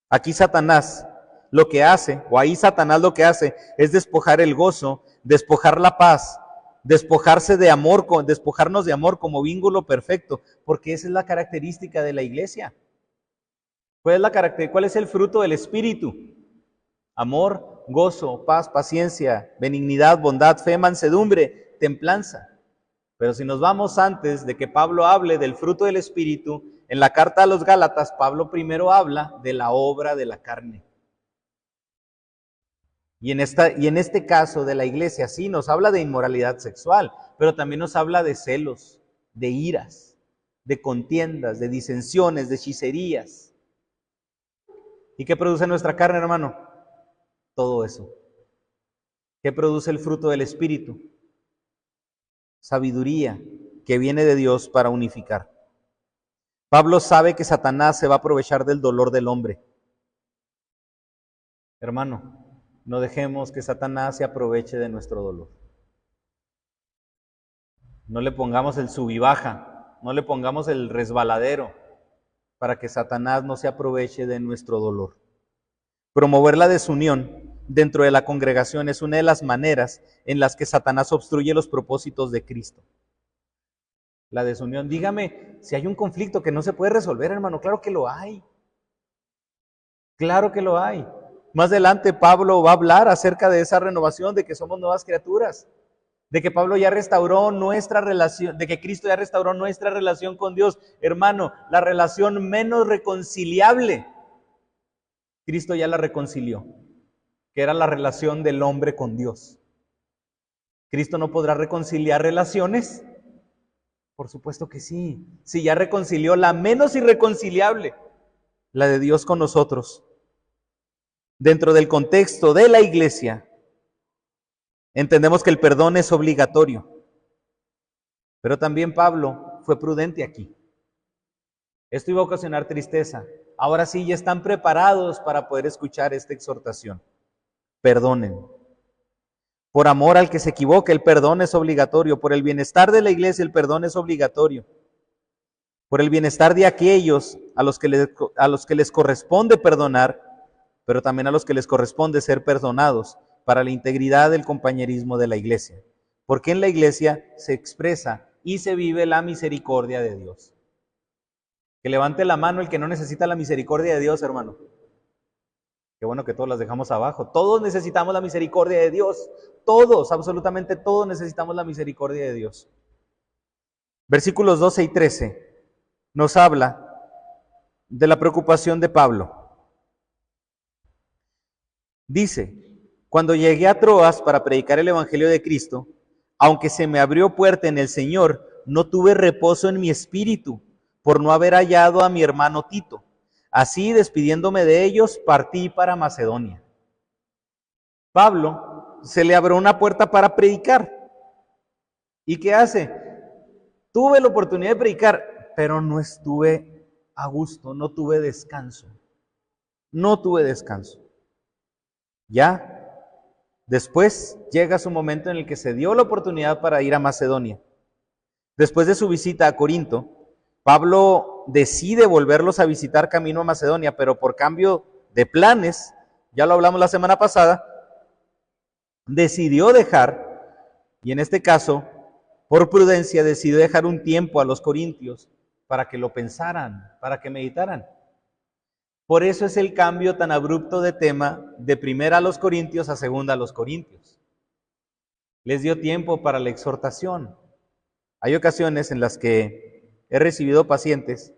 Aquí Satanás lo que hace, o ahí Satanás lo que hace, es despojar el gozo, despojar la paz, despojarse de amor, despojarnos de amor como vínculo perfecto, porque esa es la característica de la iglesia. ¿Cuál es el fruto del Espíritu? Amor, gozo, paz, paciencia, benignidad, bondad, fe, mansedumbre, templanza. Pero si nos vamos antes de que Pablo hable del fruto del Espíritu, en la carta a los Gálatas, Pablo primero habla de la obra de la carne. Y en este caso de la iglesia, sí, nos habla de inmoralidad sexual, pero también nos habla de celos, de iras, de contiendas, de disensiones, de hechicerías. ¿Y qué produce nuestra carne, hermano? Todo eso. ¿Qué produce el fruto del Espíritu? Sabiduría que viene de Dios para unificar. Pablo sabe que Satanás se va a aprovechar del dolor del hombre. Hermano, no dejemos que Satanás se aproveche de nuestro dolor. No le pongamos el sub y baja, no le pongamos el resbaladero para que Satanás no se aproveche de nuestro dolor. Promover la desunión dentro de la congregación es una de las maneras en las que Satanás obstruye los propósitos de Cristo. La desunión, dígame, si hay un conflicto que no se puede resolver, hermano, claro que lo hay. Claro que lo hay. Más adelante Pablo va a hablar acerca de esa renovación, de que somos nuevas criaturas, de que Pablo ya restauró nuestra relación, de que Cristo ya restauró nuestra relación con Dios. Hermano, la relación menos reconciliable, Cristo ya la reconcilió, que era la relación del hombre con Dios. ¿Cristo no podrá reconciliar relaciones? Por supuesto que sí. Si ya reconcilió la menos irreconciliable, la de Dios con nosotros. Dentro del contexto de la iglesia, entendemos que el perdón es obligatorio. Pero también Pablo fue prudente aquí. Esto iba a ocasionar tristeza. Ahora sí, ya están preparados para poder escuchar esta exhortación. Perdonen. Por amor al que se equivoque, el perdón es obligatorio. Por el bienestar de la iglesia, el perdón es obligatorio. Por el bienestar de aquellos a los que les corresponde perdonar, pero también a los que les corresponde ser perdonados, para la integridad del compañerismo de la iglesia. Porque en la iglesia se expresa y se vive la misericordia de Dios. Que levante la mano el que no necesita la misericordia de Dios, hermano. Qué bueno que todos las dejamos abajo. Todos necesitamos la misericordia de Dios. Todos, absolutamente todos necesitamos la misericordia de Dios. Versículos 12 y 13 nos habla de la preocupación de Pablo. Dice, cuando llegué a Troas para predicar el evangelio de Cristo, aunque se me abrió puerta en el Señor, no tuve reposo en mi espíritu por no haber hallado a mi hermano Tito. Así, despidiéndome de ellos, partí para Macedonia. Pablo se le abrió una puerta para predicar. ¿Y qué hace? Tuve la oportunidad de predicar, pero no estuve a gusto, no tuve descanso. No tuve descanso. Ya después llega su momento en el que se dio la oportunidad para ir a Macedonia. Después de su visita a Corinto, Pablo decide volverlos a visitar camino a Macedonia, pero por cambio de planes, ya lo hablamos la semana pasada, decidió dejar, y en este caso, por prudencia, decidió dejar un tiempo a los corintios para que lo pensaran, para que meditaran. Por eso es el cambio tan abrupto de tema de primera a los corintios a segunda a los corintios. Les dio tiempo para la exhortación. Hay ocasiones en las que he recibido pacientes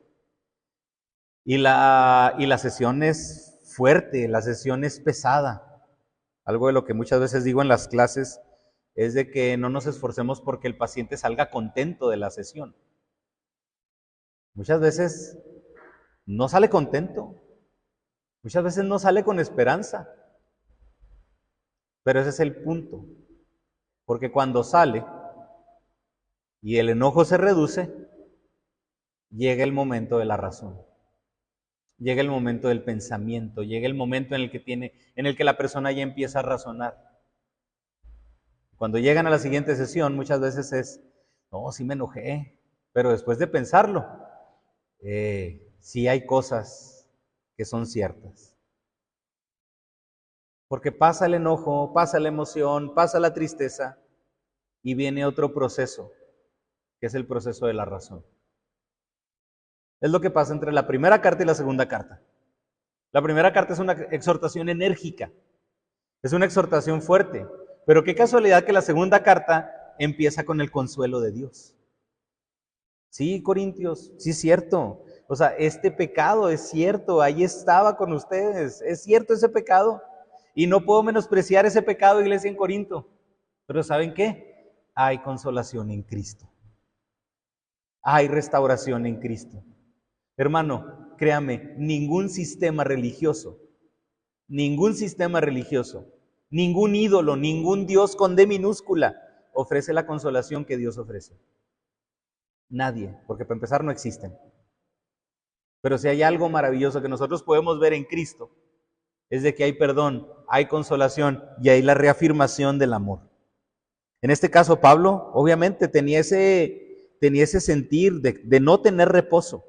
y la sesión es fuerte, la sesión es pesada. Algo de lo que muchas veces digo en las clases es de que no nos esforcemos porque el paciente salga contento de la sesión. Muchas veces no sale contento, muchas veces no sale con esperanza, pero ese es el punto, porque cuando sale y el enojo se reduce, llega el momento de la razón, llega el momento del pensamiento, llega el momento en el que la persona ya empieza a razonar. Cuando llegan a la siguiente sesión, muchas veces es, no, sí me enojé, pero después de pensarlo, sí hay cosas que son ciertas. Porque pasa el enojo, pasa la emoción, pasa la tristeza y viene otro proceso, que es el proceso de la razón. Es lo que pasa entre la primera carta y la segunda carta. La primera carta es una exhortación enérgica, es una exhortación fuerte, pero qué casualidad que la segunda carta empieza con el consuelo de Dios. Sí, Corintios, sí es cierto. O sea, este pecado es cierto, ahí estaba con ustedes, es cierto ese pecado. Y no puedo menospreciar ese pecado, iglesia en Corinto. Pero ¿saben qué? Hay consolación en Cristo. Hay restauración en Cristo. Hermano, créame, ningún sistema religioso, ningún ídolo, ningún Dios con D minúscula ofrece la consolación que Dios ofrece. Nadie, porque para empezar no existen. Pero si hay algo maravilloso que nosotros podemos ver en Cristo, es de que hay perdón, hay consolación y hay la reafirmación del amor. En este caso, Pablo obviamente tenía ese sentir de no tener reposo,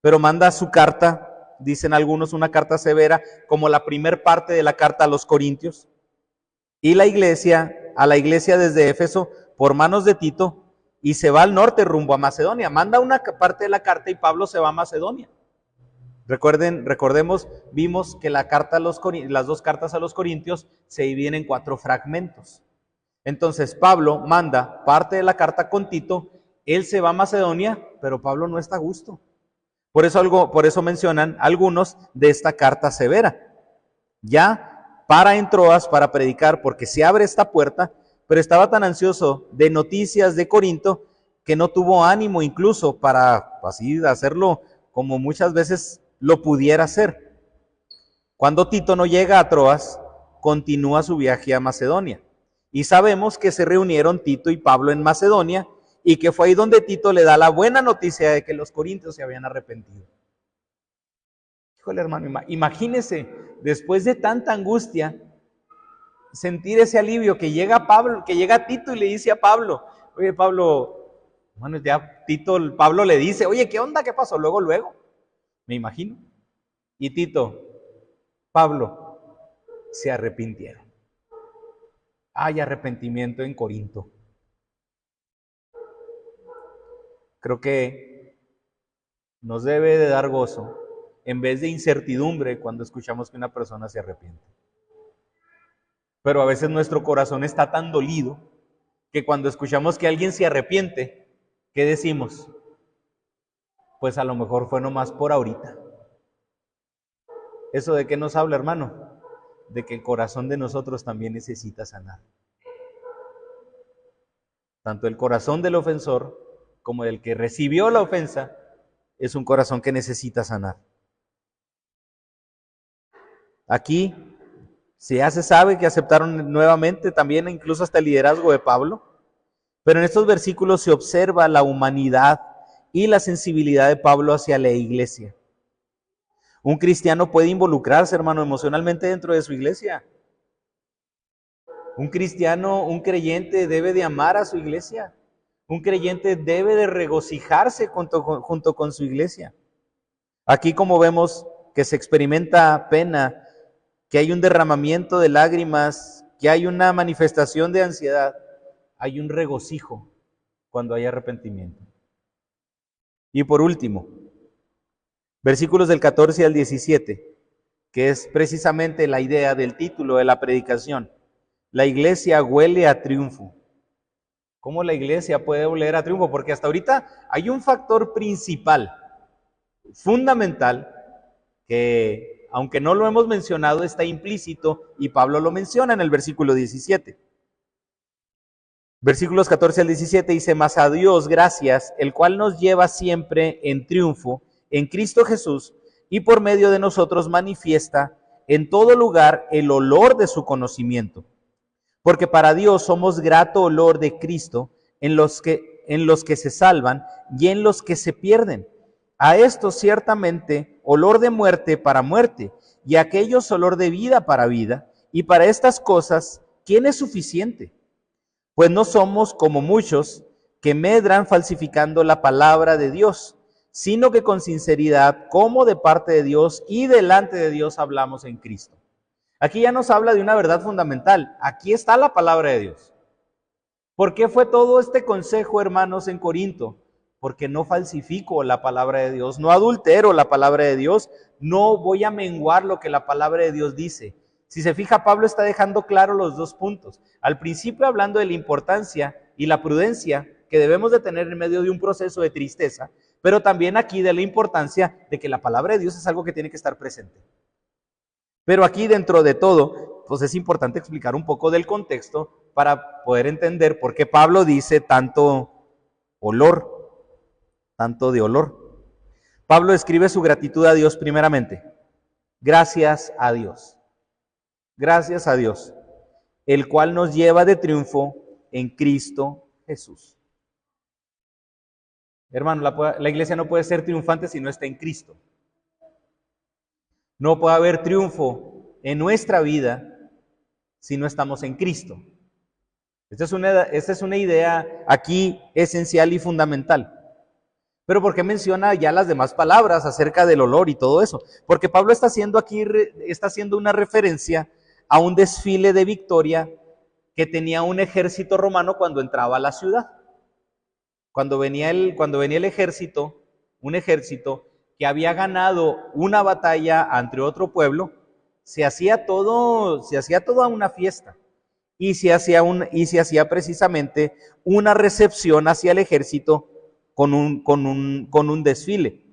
pero manda su carta, dicen algunos, una carta severa, como la primer parte de la carta a los Corintios, y a la iglesia desde Éfeso, por manos de Tito, y se va al norte rumbo a Macedonia. Manda una parte de la carta y Pablo se va a Macedonia. Recordemos, vimos que las dos cartas a los Corintios se dividen en 4 fragmentos. Entonces Pablo manda parte de la carta con Tito, él se va a Macedonia, pero Pablo no está a gusto. Por eso mencionan algunos de esta carta severa. Ya para en Troas para predicar, porque se abre esta puerta, pero estaba tan ansioso de noticias de Corinto que no tuvo ánimo incluso para así hacerlo como muchas veces lo pudiera hacer. Cuando Tito no llega a Troas, continúa su viaje a Macedonia. Y sabemos que se reunieron Tito y Pablo en Macedonia y que fue ahí donde Tito le da la buena noticia de que los corintios se habían arrepentido. Híjole, hermano, imagínese, después de tanta angustia, sentir ese alivio que llega Tito y le dice a Pablo, oye Pablo, bueno, ya Pablo le dice, oye, ¿qué onda? ¿Qué pasó? Luego, me imagino. Y Tito, Pablo, se arrepintieron. Hay arrepentimiento en Corinto. Creo que nos debe de dar gozo en vez de incertidumbre cuando escuchamos que una persona se arrepiente. Pero a veces nuestro corazón está tan dolido que cuando escuchamos que alguien se arrepiente, ¿qué decimos? Pues a lo mejor fue nomás por ahorita. ¿Eso de qué nos habla, hermano? De que el corazón de nosotros también necesita sanar. Tanto el corazón del ofensor como del que recibió la ofensa es un corazón que necesita sanar. Aquí ya se sabe que aceptaron nuevamente también incluso hasta el liderazgo de Pablo, pero en estos versículos se observa la humanidad y la sensibilidad de Pablo hacia la iglesia. Un cristiano puede involucrarse, hermano, emocionalmente dentro de su iglesia. Un creyente debe de amar a su iglesia. Un creyente debe de regocijarse junto con su iglesia. Aquí como vemos que se experimenta pena, que hay un derramamiento de lágrimas, que hay una manifestación de ansiedad, hay un regocijo cuando hay arrepentimiento. Y por último, versículos del 14 al 17, que es precisamente la idea del título de la predicación. La iglesia huele a triunfo. ¿Cómo la iglesia puede oler a triunfo? Porque hasta ahorita hay un factor principal, fundamental, que aunque no lo hemos mencionado, está implícito y Pablo lo menciona en el versículo 17. Versículos 14 al 17 dice, mas a Dios gracias, el cual nos lleva siempre en triunfo en Cristo Jesús y por medio de nosotros manifiesta en todo lugar el olor de su conocimiento. Porque para Dios somos grato olor de Cristo en los que se salvan y en los que se pierden. A estos ciertamente olor de muerte para muerte, y a aquellos olor de vida para vida, y para estas cosas, ¿quién es suficiente? Pues no somos como muchos que medran falsificando la palabra de Dios, sino que con sinceridad, como de parte de Dios y delante de Dios hablamos en Cristo. Aquí ya nos habla de una verdad fundamental. Aquí está la palabra de Dios. ¿Por qué fue todo este consejo, hermanos, en Corinto? Porque no falsifico la palabra de Dios, no adultero la palabra de Dios, no voy a menguar lo que la palabra de Dios dice. Si se fija, Pablo está dejando claro los dos puntos. Al principio hablando de la importancia y la prudencia que debemos de tener en medio de un proceso de tristeza, pero también aquí de la importancia de que la palabra de Dios es algo que tiene que estar presente. Pero aquí dentro de todo, pues es importante explicar un poco del contexto para poder entender por qué Pablo dice tanto de olor. Pablo escribe su gratitud a Dios primeramente. Gracias a Dios, el cual nos lleva de triunfo en Cristo Jesús. Hermano, la iglesia no puede ser triunfante si no está en Cristo. No puede haber triunfo en nuestra vida si no estamos en Cristo. Esta es una idea aquí esencial y fundamental. Pero ¿por qué menciona ya las demás palabras acerca del olor y todo eso? Porque Pablo está haciendo una referencia a un desfile de victoria que tenía un ejército romano cuando entraba a la ciudad. Cuando venía el ejército, un ejército que había ganado una batalla ante otro pueblo, se hacía toda una fiesta. Y se hacía precisamente una recepción hacia el ejército con un desfile.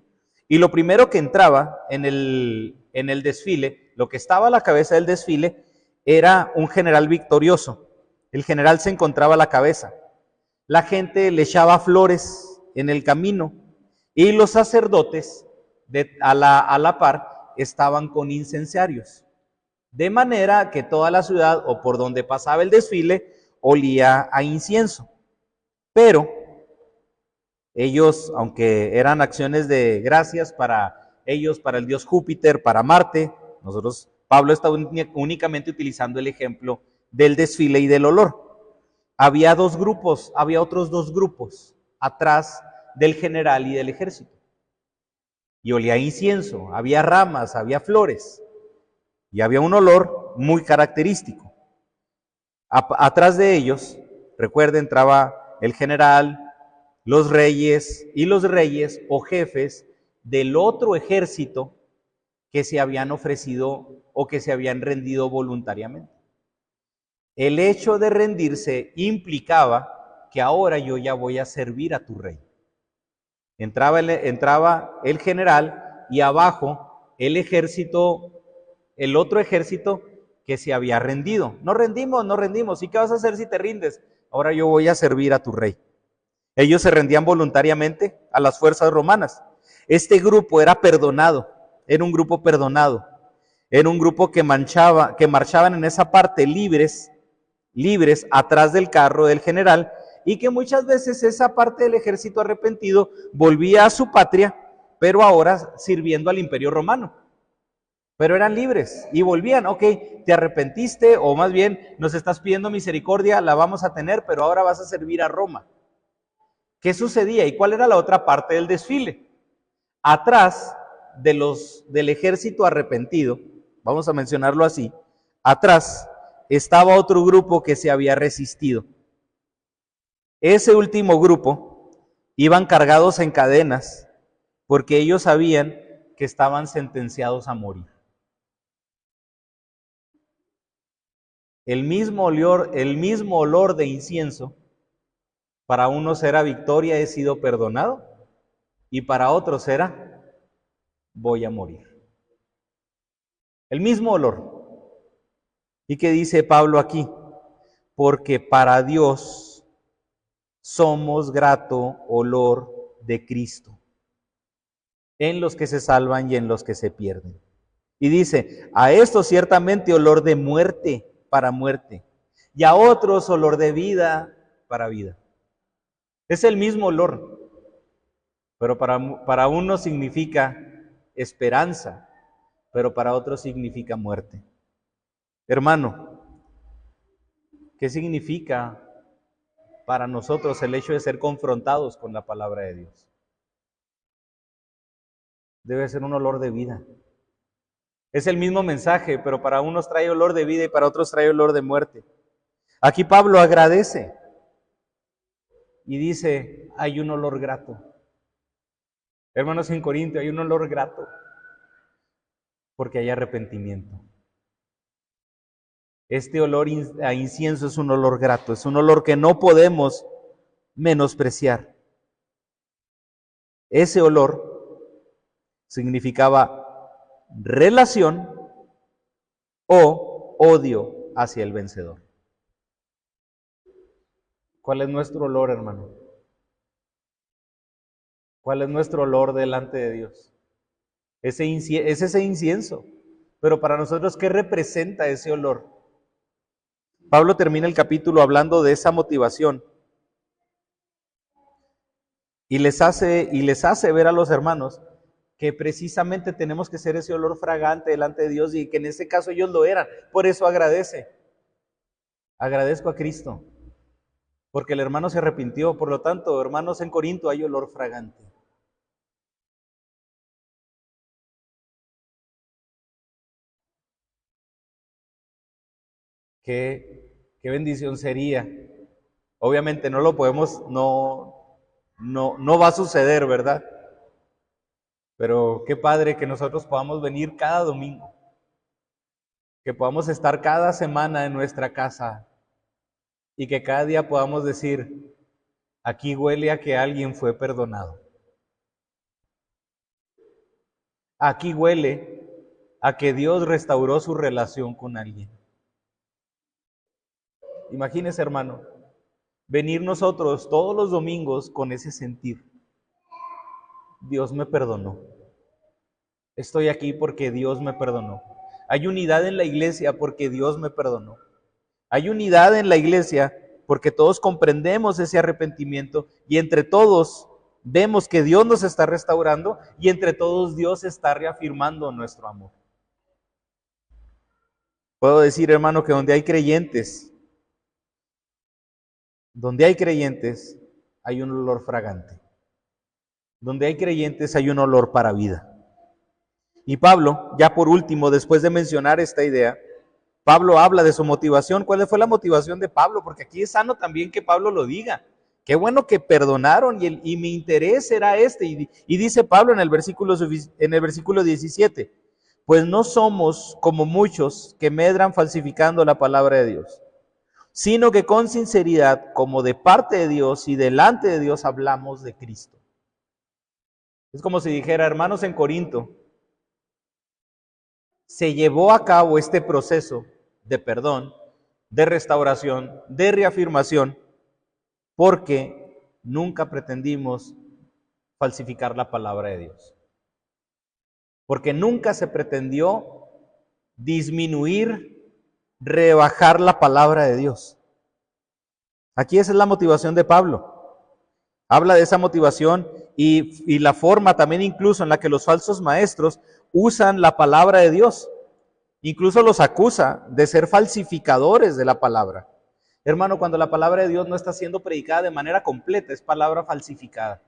Y lo primero que entraba en el desfile, lo que estaba a la cabeza del desfile, era un general victorioso. El general se encontraba a la cabeza. La gente le echaba flores en el camino y los sacerdotes a la par estaban con incensarios. De manera que toda la ciudad o por donde pasaba el desfile olía a incienso. Pero ellos, aunque eran acciones de gracias para ellos, para el dios Júpiter, para Marte, Pablo está únicamente utilizando el ejemplo del desfile y del olor. Había otros dos grupos atrás del general y del ejército. Y olía a incienso, había ramas, había flores. Y había un olor muy característico. Atrás de ellos, recuerden, entraba el general, los reyes o jefes del otro ejército que se habían ofrecido o que se habían rendido voluntariamente. El hecho de rendirse implicaba que ahora yo ya voy a servir a tu rey. Entraba el general y abajo el otro ejército que se había rendido. No rendimos. ¿Y qué vas a hacer si te rindes? Ahora yo voy a servir a tu rey. Ellos se rendían voluntariamente a las fuerzas romanas. Este grupo era perdonado, era un grupo perdonado. Era un grupo que marchaban en esa parte libres atrás del carro del general, y que muchas veces esa parte del ejército arrepentido volvía a su patria, pero ahora sirviendo al imperio romano. Pero eran libres y volvían. Ok, te arrepentiste, o más bien nos estás pidiendo misericordia, la vamos a tener, pero ahora vas a servir a Roma. ¿Qué sucedía? ¿Y cuál era la otra parte del desfile? Atrás del ejército arrepentido, vamos a mencionarlo así, atrás estaba otro grupo que se había resistido. Ese último grupo iban cargados en cadenas porque ellos sabían que estaban sentenciados a morir. El mismo olor de incienso, para unos era victoria, he sido perdonado, y para otros era voy a morir. El mismo olor. ¿Y qué dice Pablo aquí? Porque para Dios somos grato olor de Cristo, en los que se salvan y en los que se pierden. Y dice, a estos ciertamente olor de muerte para muerte, y a otros olor de vida para vida. Es el mismo olor, pero para uno significa esperanza, pero para otros significa muerte. Hermano, ¿qué significa para nosotros el hecho de ser confrontados con la palabra de Dios? Debe ser un olor de vida. Es el mismo mensaje, pero para unos trae olor de vida y para otros trae olor de muerte. Aquí Pablo agradece y dice, hay un olor grato. Hermanos, en Corinto hay un olor grato porque hay arrepentimiento. Este olor a incienso es un olor grato, es un olor que no podemos menospreciar. Ese olor significaba relación o odio hacia el vencedor. ¿Cuál es nuestro olor, hermano? ¿Cuál es nuestro olor delante de Dios? Es ese incienso. Pero para nosotros, ¿qué representa ese olor? Pablo termina el capítulo hablando de esa motivación y les hace ver a los hermanos que precisamente tenemos que ser ese olor fragante delante de Dios y que en ese caso ellos lo eran. Por eso agradece. Agradezco a Cristo, porque el hermano se arrepintió. Por lo tanto, hermanos, en Corinto hay olor fragante. Qué bendición sería. Obviamente no lo podemos, no va a suceder, ¿verdad? Pero qué padre que nosotros podamos venir cada domingo, que podamos estar cada semana en nuestra casa y que cada día podamos decir, aquí huele a que alguien fue perdonado. Aquí huele a que Dios restauró su relación con alguien. Imagínese, hermano, venir nosotros todos los domingos con ese sentir. Dios me perdonó. Estoy aquí porque Dios me perdonó. Hay unidad en la iglesia porque Dios me perdonó. Hay unidad en la iglesia porque todos comprendemos ese arrepentimiento y entre todos vemos que Dios nos está restaurando y entre todos Dios está reafirmando nuestro amor. Puedo decir, hermano, que donde hay creyentes hay un olor fragante. Donde hay creyentes hay un olor para vida. Y Pablo, ya por último, después de mencionar esta idea, Pablo habla de su motivación. ¿Cuál fue la motivación de Pablo? Porque aquí es sano también que Pablo lo diga. Qué bueno que perdonaron y mi interés era este. Y dice Pablo en el versículo 17, pues no somos como muchos que medran falsificando la palabra de Dios, sino que con sinceridad, como de parte de Dios y delante de Dios, hablamos de Cristo. Es como si dijera, hermanos, en Corinto, se llevó a cabo este proceso de perdón, de restauración, de reafirmación, porque nunca pretendimos falsificar la palabra de Dios. Porque nunca se pretendió disminuir, rebajar la palabra de Dios. Aquí esa es la motivación de Pablo. Habla de esa motivación y la forma también incluso en la que los falsos maestros usan la palabra de Dios. Incluso los acusa de ser falsificadores de la palabra. Hermano, cuando la palabra de Dios no está siendo predicada de manera completa, es palabra falsificada.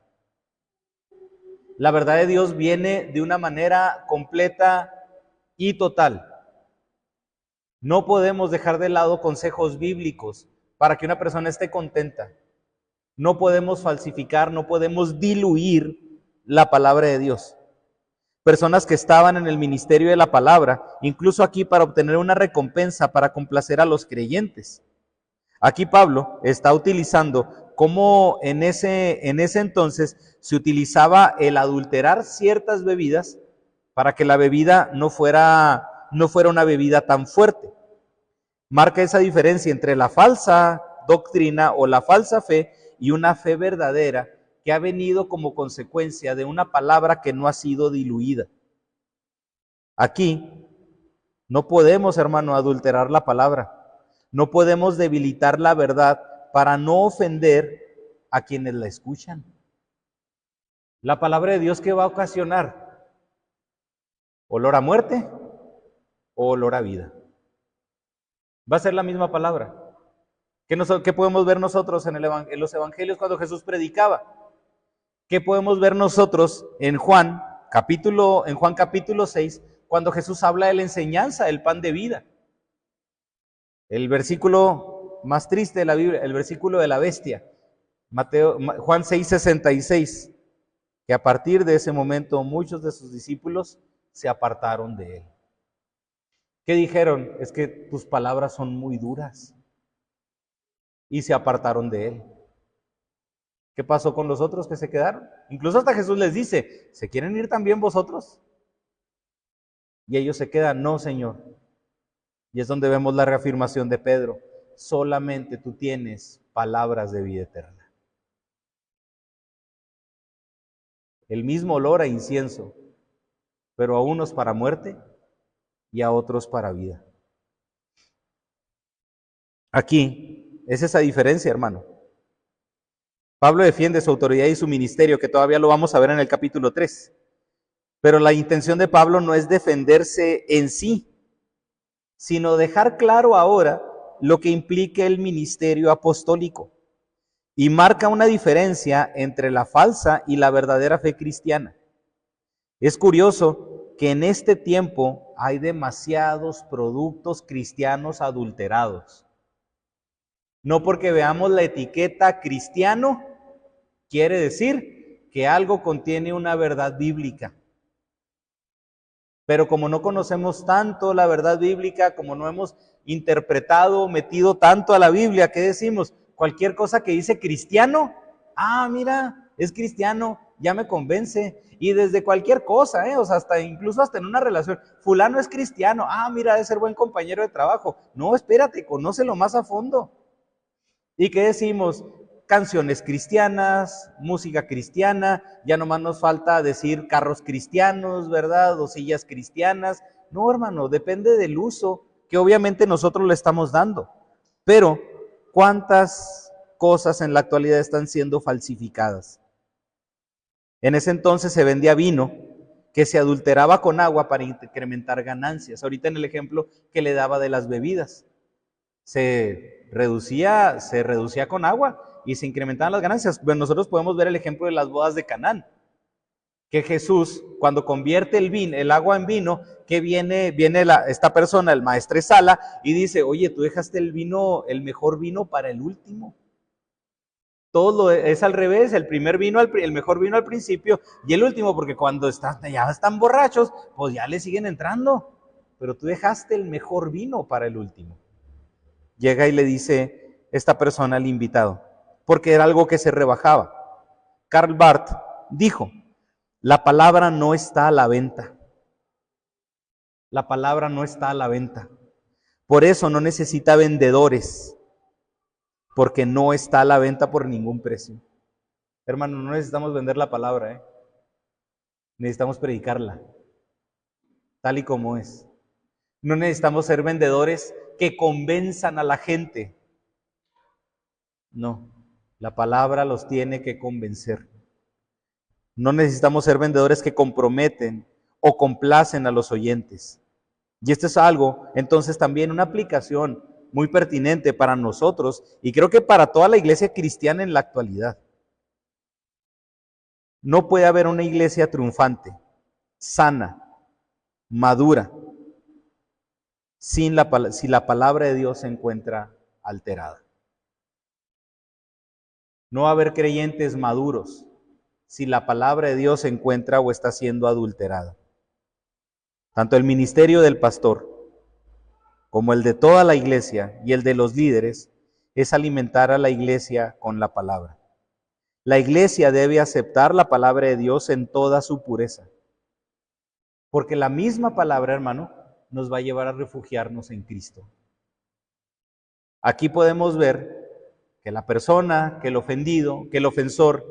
La verdad de Dios viene de una manera completa y total. No podemos dejar de lado consejos bíblicos para que una persona esté contenta. No podemos falsificar, no podemos diluir la palabra de Dios. Personas que estaban en el ministerio de la palabra, incluso aquí para obtener una recompensa, para complacer a los creyentes. Aquí Pablo está utilizando cómo en ese entonces se utilizaba el adulterar ciertas bebidas para que la bebida no fuera una bebida tan fuerte. Marca esa diferencia entre la falsa doctrina o la falsa fe y una fe verdadera que ha venido como consecuencia de una palabra que no ha sido diluida. Aquí no podemos, hermano, adulterar la palabra. No podemos debilitar la verdad para no ofender a quienes la escuchan. La palabra de Dios, ¿qué va a ocasionar? ¿Olor a muerte o olor a vida? Va a ser la misma palabra. ¿Qué podemos ver nosotros en los evangelios cuando Jesús predicaba? ¿Qué podemos ver nosotros en Juan capítulo 6, cuando Jesús habla de la enseñanza del pan de vida. El versículo más triste de la Biblia, el versículo de la bestia, Juan 6:66, que a partir de ese momento muchos de sus discípulos se apartaron de él. ¿Qué dijeron? Es que tus palabras son muy duras. Y se apartaron de él. ¿Qué pasó con los otros que se quedaron? Incluso hasta Jesús les dice, ¿se quieren ir también vosotros? Y ellos se quedan, no, Señor. Y es donde vemos la reafirmación de Pedro. Solamente tú tienes palabras de vida eterna. El mismo olor a incienso, pero a unos para muerte y a otros para vida. Aquí es esa diferencia, hermano. Pablo defiende su autoridad y su ministerio, que todavía lo vamos a ver en el capítulo 3. Pero la intención de Pablo no es defenderse en sí, sino dejar claro ahora lo que implica el ministerio apostólico. Y marca una diferencia entre la falsa y la verdadera fe cristiana. Es curioso que en este tiempo hay demasiados productos cristianos adulterados. No porque veamos la etiqueta cristiano, quiere decir que algo contiene una verdad bíblica. Pero como no conocemos tanto la verdad bíblica, como no hemos interpretado, metido tanto a la Biblia, ¿qué decimos? Cualquier cosa que dice cristiano, mira, es cristiano, ya me convence. Y desde cualquier cosa, o sea, incluso hasta en una relación, fulano es cristiano, mira, debe ser buen compañero de trabajo. No, espérate, conócelo más a fondo. ¿Y qué decimos? Canciones cristianas, música cristiana, ya nomás nos falta decir carros cristianos, ¿verdad? O sillas cristianas. No, hermano, depende del uso que obviamente nosotros le estamos dando. Pero, ¿cuántas cosas en la actualidad están siendo falsificadas? En ese entonces se vendía vino que se adulteraba con agua para incrementar ganancias. Ahorita en el ejemplo que le daba de las bebidas, se reducía con agua y se incrementaban las ganancias. Bueno, nosotros podemos ver el ejemplo de las bodas de Canaán, que Jesús, cuando convierte el agua en vino, que viene esta persona, el maestresala, y dice, oye, tú dejaste el mejor vino para el último. Todo es al revés, el mejor vino al principio y el último, porque cuando ya están borrachos, pues ya le siguen entrando, pero tú dejaste el mejor vino para el último. Llega y le dice esta persona al invitado, porque era algo que se rebajaba. Karl Barth dijo, la palabra no está a la venta. La palabra no está a la venta. Por eso no necesita vendedores, porque no está a la venta por ningún precio. Hermano, no necesitamos vender la palabra, necesitamos predicarla, tal y como es. No necesitamos ser vendedores que convenzan a la gente. No, la palabra los tiene que convencer. No necesitamos ser vendedores que comprometen o complacen a los oyentes. Y esto es algo, entonces también una aplicación muy pertinente para nosotros y creo que para toda la iglesia cristiana en la actualidad. No puede haber una iglesia triunfante, sana, madura, si la palabra de Dios se encuentra alterada. No va a haber creyentes maduros si la palabra de Dios se encuentra o está siendo adulterada. Tanto el ministerio del pastor como el de toda la iglesia y el de los líderes es alimentar a la iglesia con la palabra. La iglesia debe aceptar la palabra de Dios en toda su pureza, porque la misma palabra, hermano, nos va a llevar a refugiarnos en Cristo. Aquí podemos ver que la persona, que el ofendido, que el ofensor,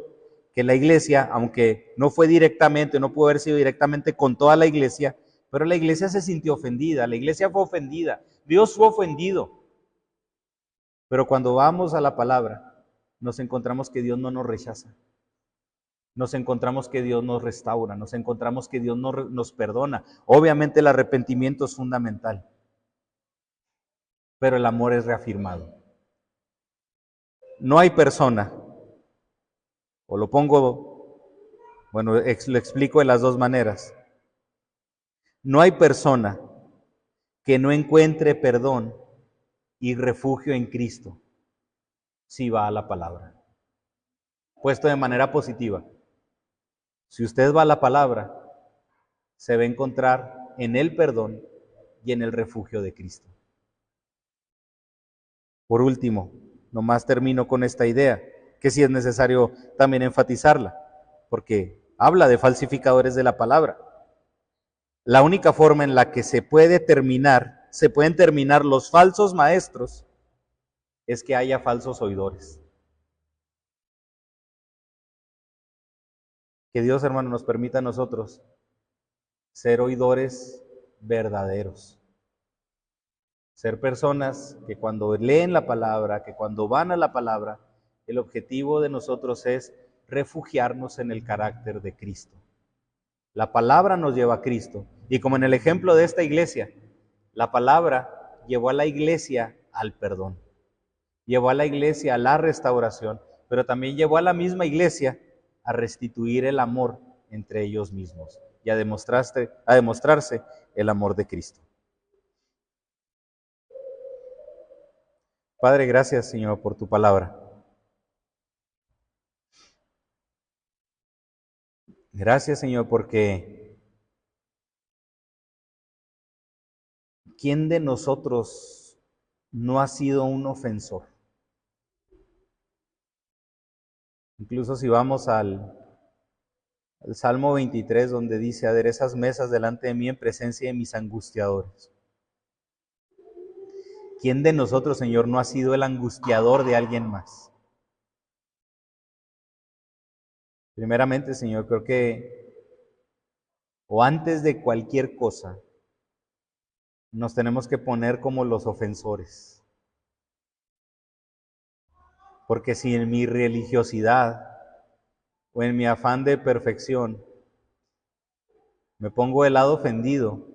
que la iglesia, aunque no fue directamente, no pudo haber sido directamente con toda la iglesia, pero la iglesia se sintió ofendida, la iglesia fue ofendida, Dios fue ofendido. Pero cuando vamos a la palabra, nos encontramos que Dios no nos rechaza. Nos encontramos que Dios nos restaura, nos encontramos que Dios nos perdona. Obviamente el arrepentimiento es fundamental, pero el amor es reafirmado. No hay persona, o lo explico de las dos maneras. No hay persona que no encuentre perdón y refugio en Cristo si va a la palabra. Puesto de manera positiva, si usted va a la palabra, se va a encontrar en el perdón y en el refugio de Cristo. Por último, nomás termino con esta idea, que sí es necesario también enfatizarla, porque habla de falsificadores de la palabra. La única forma en la que se pueden terminar los falsos maestros, es que haya falsos oidores. Que Dios, hermano, nos permita a nosotros ser oidores verdaderos. Ser personas que cuando leen la palabra, que cuando van a la palabra, el objetivo de nosotros es refugiarnos en el carácter de Cristo. La palabra nos lleva a Cristo. Y como en el ejemplo de esta iglesia, la palabra llevó a la iglesia al perdón. Llevó a la iglesia a la restauración, pero también llevó a la misma iglesia a restituir el amor entre ellos mismos y a demostrarse el amor de Cristo. Padre, gracias, Señor, por tu palabra. Gracias, Señor, porque ¿quién de nosotros no ha sido un ofensor? Incluso si vamos al Salmo 23, donde dice: aderezas mesas delante de mí en presencia de mis angustiadores. ¿Quién de nosotros, Señor, no ha sido el angustiador de alguien más? Primeramente, Señor, creo que, o antes de cualquier cosa, nos tenemos que poner como los ofensores. Porque si en mi religiosidad o en mi afán de perfección me pongo del lado ofendido,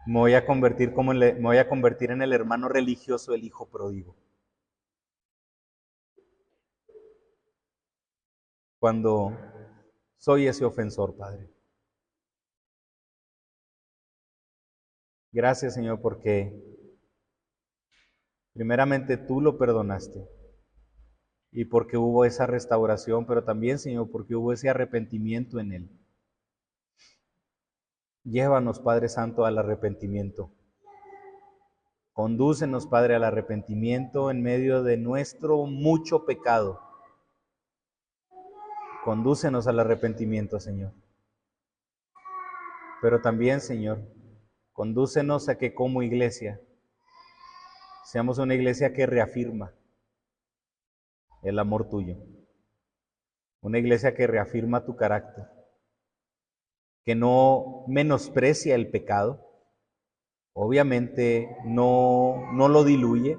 me voy a convertir en el hermano religioso del hijo pródigo. Cuando soy ese ofensor, Padre. Gracias, Señor, porque primeramente tú lo perdonaste y porque hubo esa restauración, pero también, Señor, porque hubo ese arrepentimiento en él. Llévanos, Padre Santo, al arrepentimiento. Condúcenos, Padre, al arrepentimiento en medio de nuestro mucho pecado. Condúcenos al arrepentimiento, Señor. Pero también, Señor, condúcenos a que como iglesia seamos una iglesia que reafirma el amor tuyo. Una iglesia que reafirma tu carácter, que no menosprecia el pecado, obviamente no lo diluye,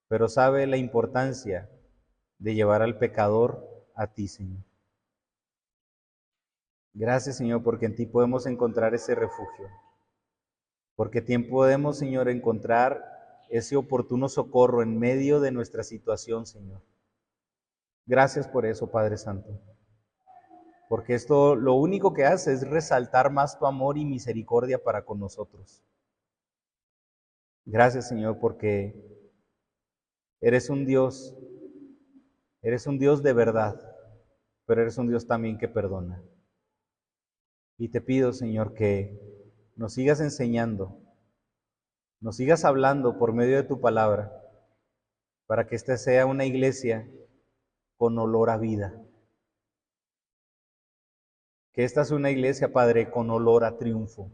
pero sabe la importancia de llevar al pecador a ti, Señor. Gracias, Señor, porque en ti podemos encontrar ese refugio, porque en ti podemos, Señor, encontrar ese oportuno socorro en medio de nuestra situación, Señor. Gracias por eso, Padre Santo, porque esto lo único que hace es resaltar más tu amor y misericordia para con nosotros. Gracias, Señor, porque eres un Dios de verdad, pero eres un Dios también que perdona. Y te pido, Señor, que nos sigas enseñando, nos sigas hablando por medio de tu palabra, para que esta sea una iglesia con olor a vida. Que esta sea una iglesia, Padre, con olor a triunfo.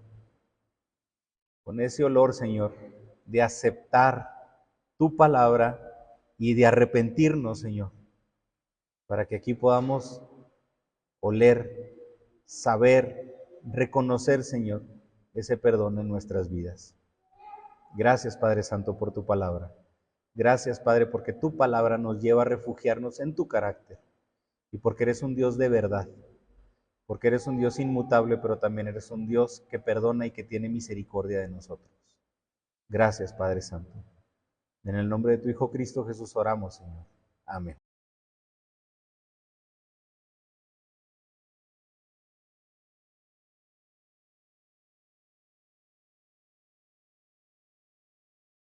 Con ese olor, Señor, de aceptar tu palabra y de arrepentirnos, Señor, para que aquí podamos oler, saber, reconocer, Señor, ese perdón en nuestras vidas. Gracias, Padre Santo, por tu palabra. Gracias, Padre, porque tu palabra nos lleva a refugiarnos en tu carácter y porque eres un Dios de verdad, porque eres un Dios inmutable, pero también eres un Dios que perdona y que tiene misericordia de nosotros. Gracias, Padre Santo. En el nombre de tu Hijo Cristo Jesús oramos, Señor. Amén.